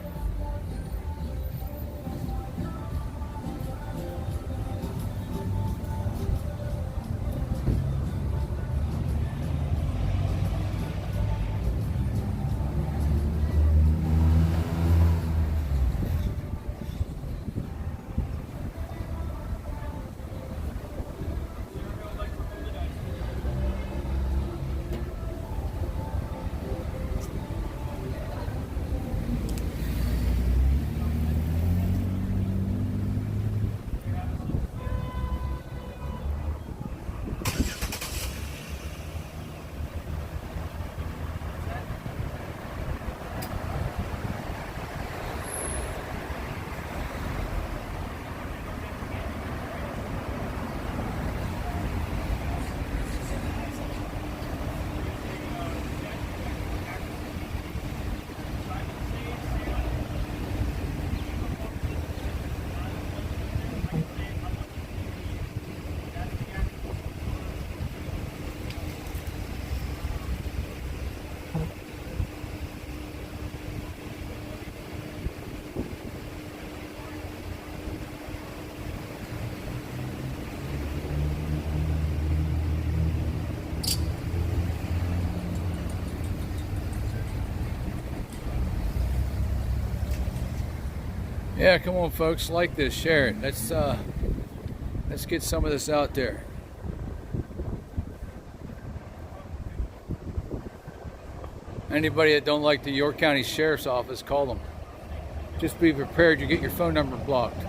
Yeah, come on, folks, like this, share it. Let's get some of this out there. Anybody that don't like the York County Sheriff's Office, call them. Just be prepared, you get your phone number blocked.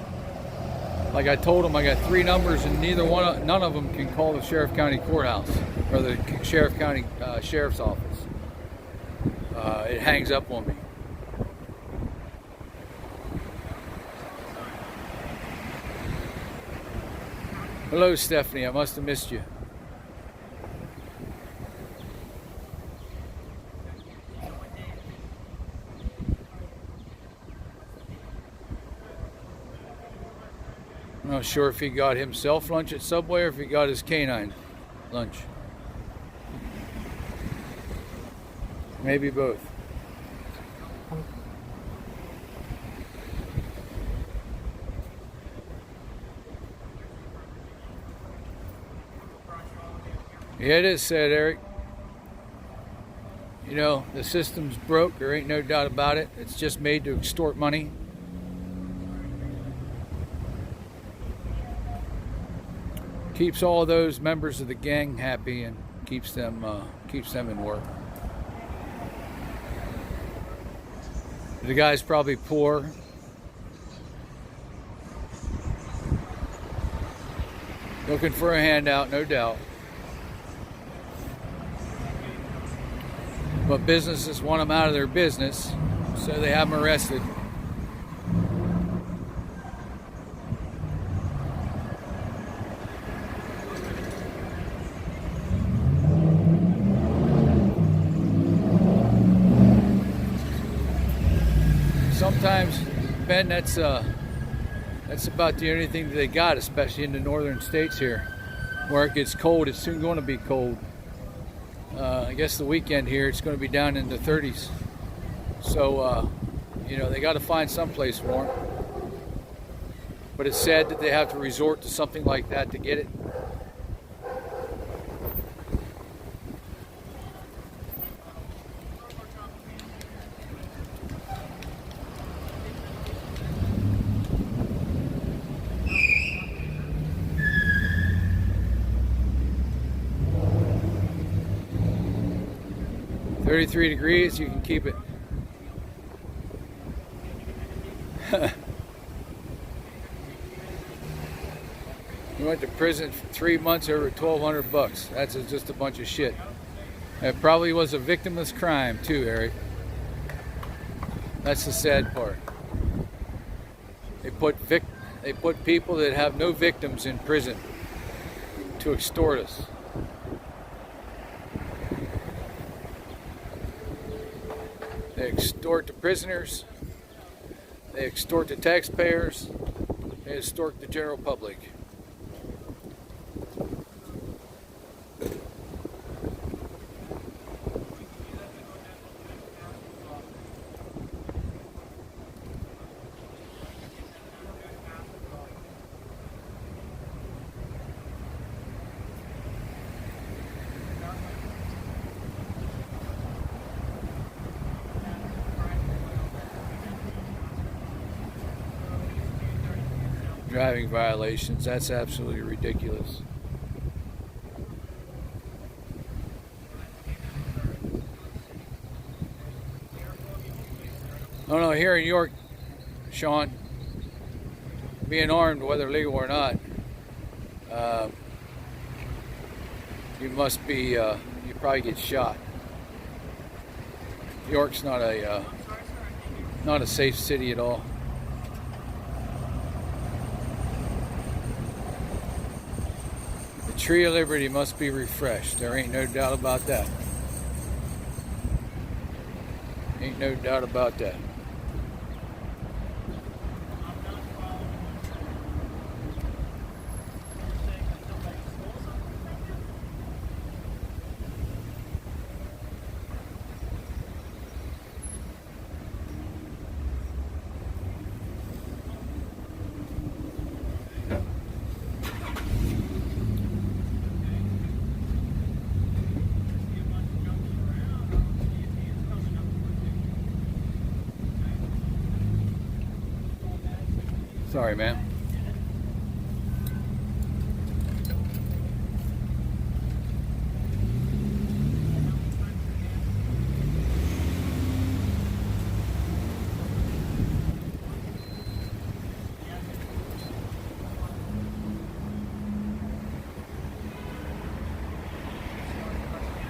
Like I told them, I got 3 numbers, and none of them can call the Sheriff County Courthouse or the Sheriff County Sheriff's Office. It hangs up on me. Hello, Stephanie. I must have missed you. I'm not sure if he got himself lunch at Subway or if he got his canine lunch. Maybe both. Yeah, it is sad, Eric. You know, the system's broke. There ain't no doubt about it. It's just made to extort money. Keeps all those members of the gang happy and keeps them in work. The guy's probably poor. Looking for a handout, no doubt. But businesses want them out of their business, so they have them arrested. Sometimes, Ben, that's about the only thing that they got, especially in the northern states here, where it gets cold. It's soon going to be cold. I guess the weekend here it's going to be down in the 30s. So, you know, they got to find someplace warm. But it's sad that they have to resort to something like that to get it. $33 degrees, you can keep it. He went to prison for 3 months over $1,200. That's just a bunch of shit. It probably was a victimless crime too, Eric. That's the sad part. They put people that have no victims in prison to extort us. They extort the prisoners, they extort the taxpayers, they extort the general public. Driving violations, that's absolutely ridiculous. Oh no, here in York, Sean, being armed, whether legal or not, you must be, you probably get shot. York's not a safe city at all. Tree of Liberty must be refreshed. There ain't no doubt about that. Ain't no doubt about that. Sorry, man.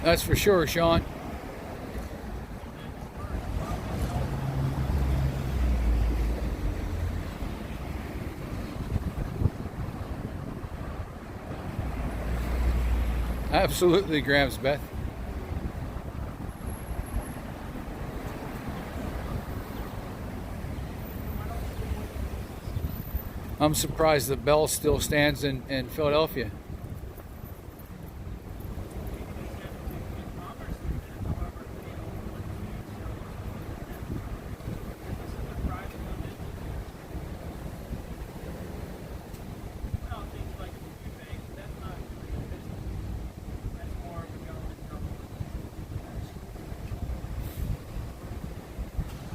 That's for sure, Sean. Absolutely, Grams Beth. I'm surprised the Bell still stands in Philadelphia.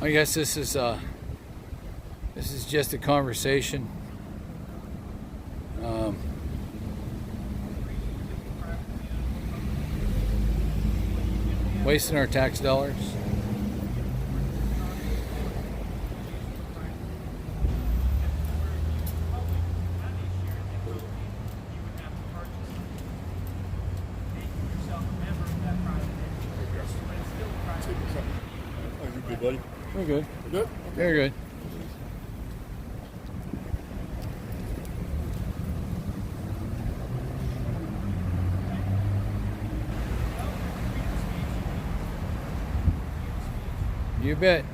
I guess this is just a conversation. Wasting our tax dollars. Oh, you good, buddy? We're good. Good? Very good. You bet.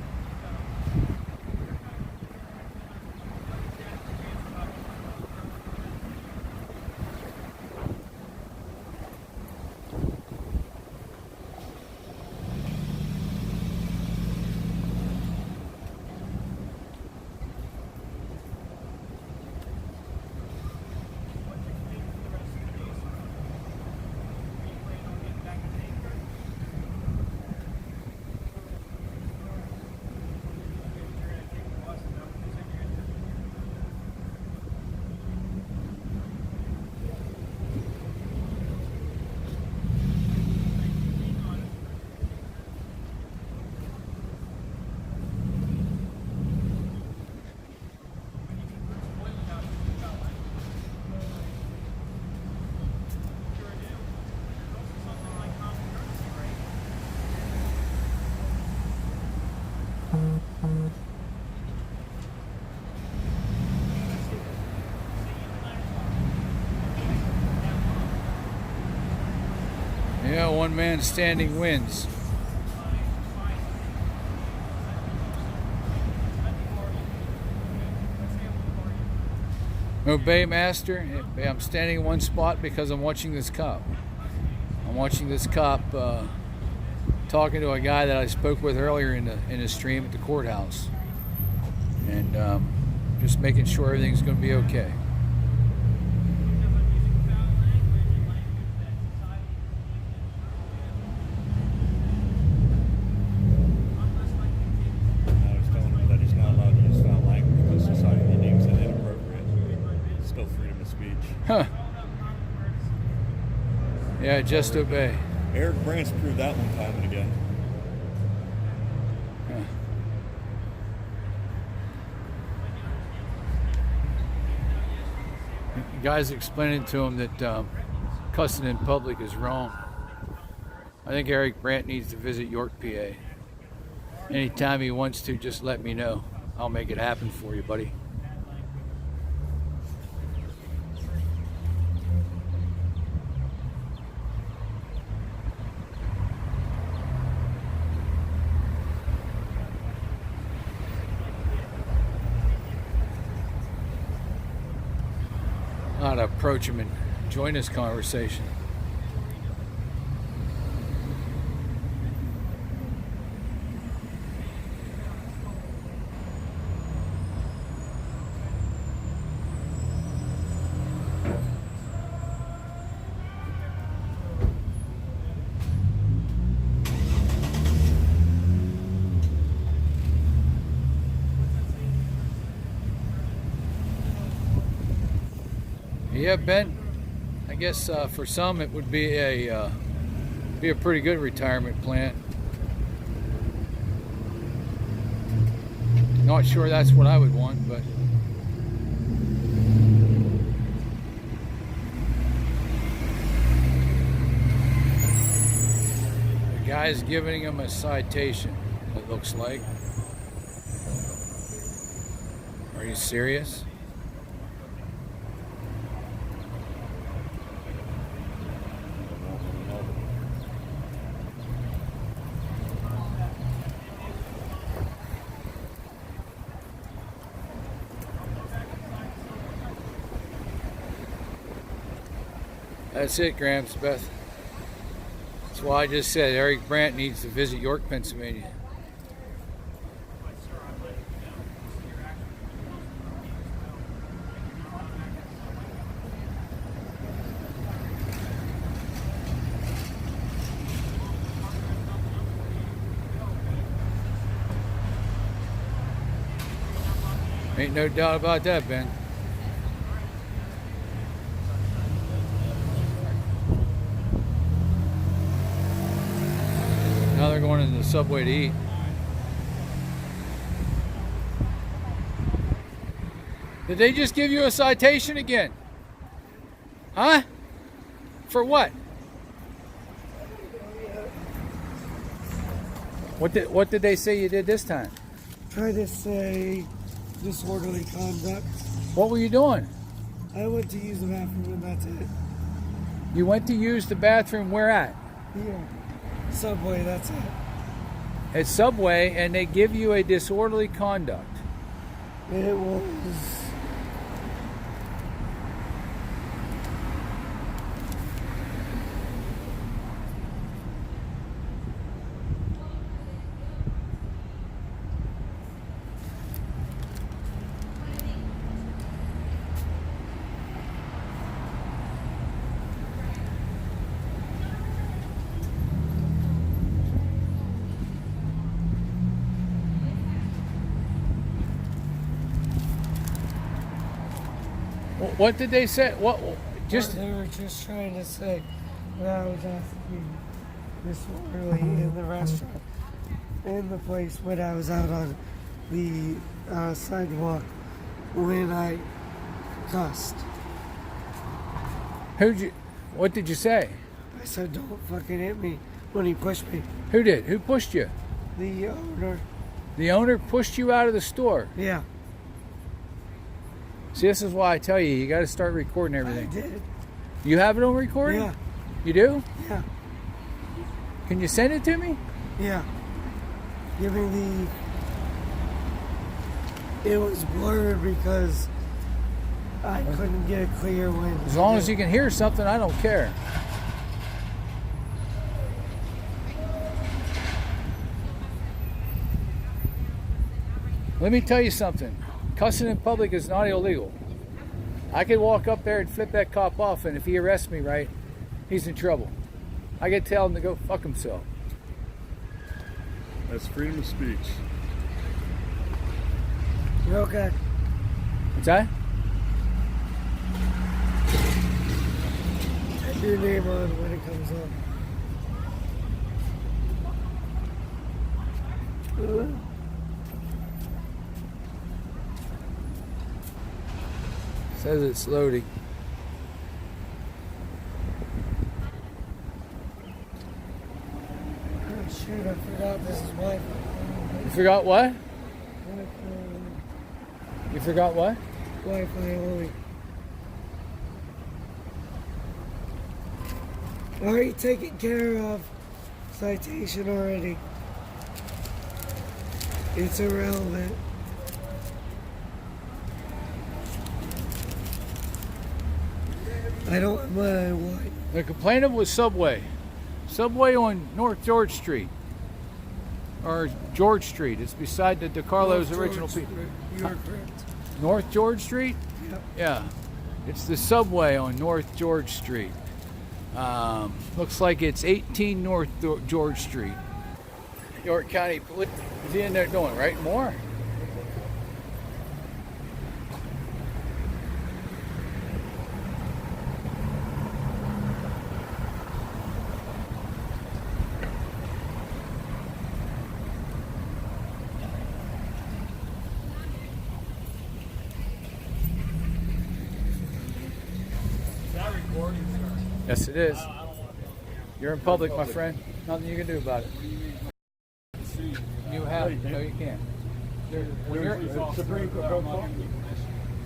Yeah, one man standing wins. Obey, master. I'm standing in one spot because I'm watching this cop. I'm watching this cop talking to a guy that I spoke with earlier in the stream at the courthouse, and just making sure everything's going to be okay. Huh. Yeah, just obey. Eric Brandt's proved that one time and again. Huh. The guy's explaining to him that cussing in public is wrong. I think Eric Brandt needs to visit York, PA. Anytime he wants to, just let me know. I'll make it happen for you, buddy. I ought to approach him and join this conversation. Yeah, Ben. I guess for some it would be a pretty good retirement plan. Not sure that's what I would want, but the guy's giving him a citation, it looks like. Are you serious? That's it, Gramps, Beth. That's why I just said Eric Brandt needs to visit York, Pennsylvania. Ain't no doubt about that, Ben. Now they're going into the subway to eat. Did they just give you a citation again? Huh? For what? What did they say you did this time? Try to say disorderly conduct. What were you doing? I went to use the bathroom and that's it. You went to use the bathroom where at? Here. Subway, that's it. At Subway, and they give you a disorderly conduct. It was... What did they say? What? Just They were just trying to say that I was asking disorderly in the restaurant, in the place when I was out on the sidewalk when I cussed. What did you say? I said, "Don't fucking hit me," when he pushed me. Who did? Who pushed you? The owner. The owner pushed you out of the store. Yeah, See, this is why I tell you got to start recording I everything. did. You have it on recording? Yeah, You do? yeah, Can you send it to me? yeah. Give me the... It was blurred because I couldn't get it clear when... As long as you can hear something, I don't care. Let me tell you something. Cussing in public is not illegal. I could walk up there and flip that cop off, and if he arrests me, right, he's in trouble. I could tell him to go fuck himself. That's freedom of speech. You're okay. What's that? Type your name on when it comes up. Says it's loading. Oh, shoot, I forgot this is Wi-Fi. You forgot what? You forgot what? Wi-Fi only. Already taken care of. Citation already. It's irrelevant. I don't have my what? The complainant was Subway. Subway on North George Street. Or George Street. It's beside the DeCarlo's North original George pizza. Street. You are correct. North George Street? Yep. Yeah. It's the Subway on North George Street. Looks like it's 18 North George Street. York County Police. What's he in there doing? Writing more? recording, sir. Yes, it is. I don't want to be. You're in public, my friend. Nothing you can do about it. See, You have no, you can't. When you're, Supreme Court.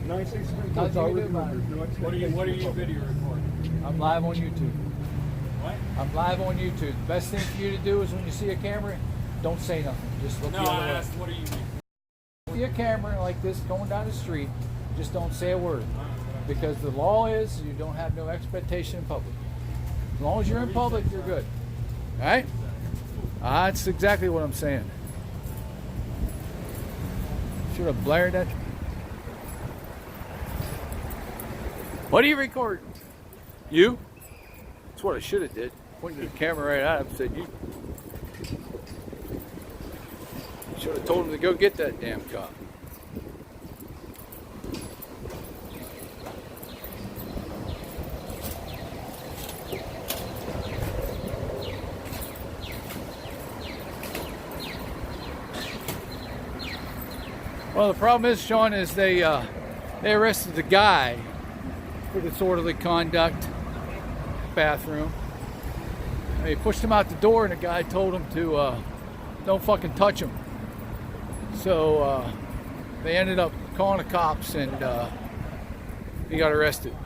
United States Supreme Court. nothing you can do about it. what are you video recording? I'm live on YouTube. What? I'm live on YouTube. The best thing for you to do is when you see a camera, don't say nothing. Just look No, the I other way. asked, what do you mean? See a camera like this going down the street, just don't say a word. Because the law is you don't have no expectation in public. As long as you're in public, you're good. All right? That's exactly what I'm saying. Should have blared that. What are you recording? You? That's what I should have did. Pointed the camera right at him and said, you. Should have told him to go get that damn cop. Well, the problem is, Sean, is they arrested the guy for disorderly conduct, bathroom. They pushed him out the door, and the guy told him to don't fucking touch him. So they ended up calling the cops, and he got arrested.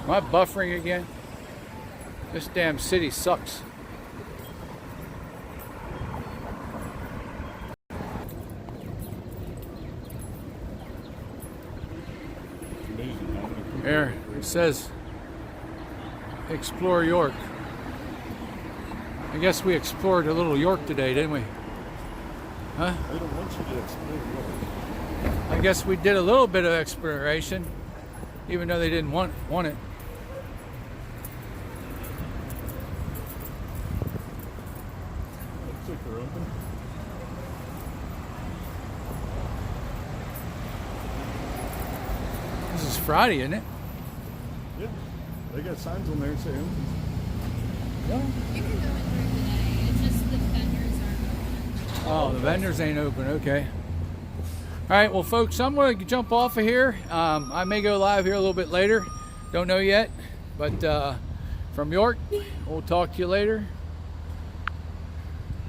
Am I buffering again? This damn city sucks. There, it says explore York. I guess we explored a little York today, didn't we? Huh? I don't want you to explore York. I guess we did a little bit of exploration, even though they didn't want it. Looks like they're open. This is Friday, isn't it? Yeah. They got signs on there that say open. No. You can go in through today. It's just the vendors aren't open. Oh, the vendors ain't open. Okay. All right, well, folks, I'm going to jump off of here. I may go live here a little bit later. Don't know yet. But from York, we'll talk to you later.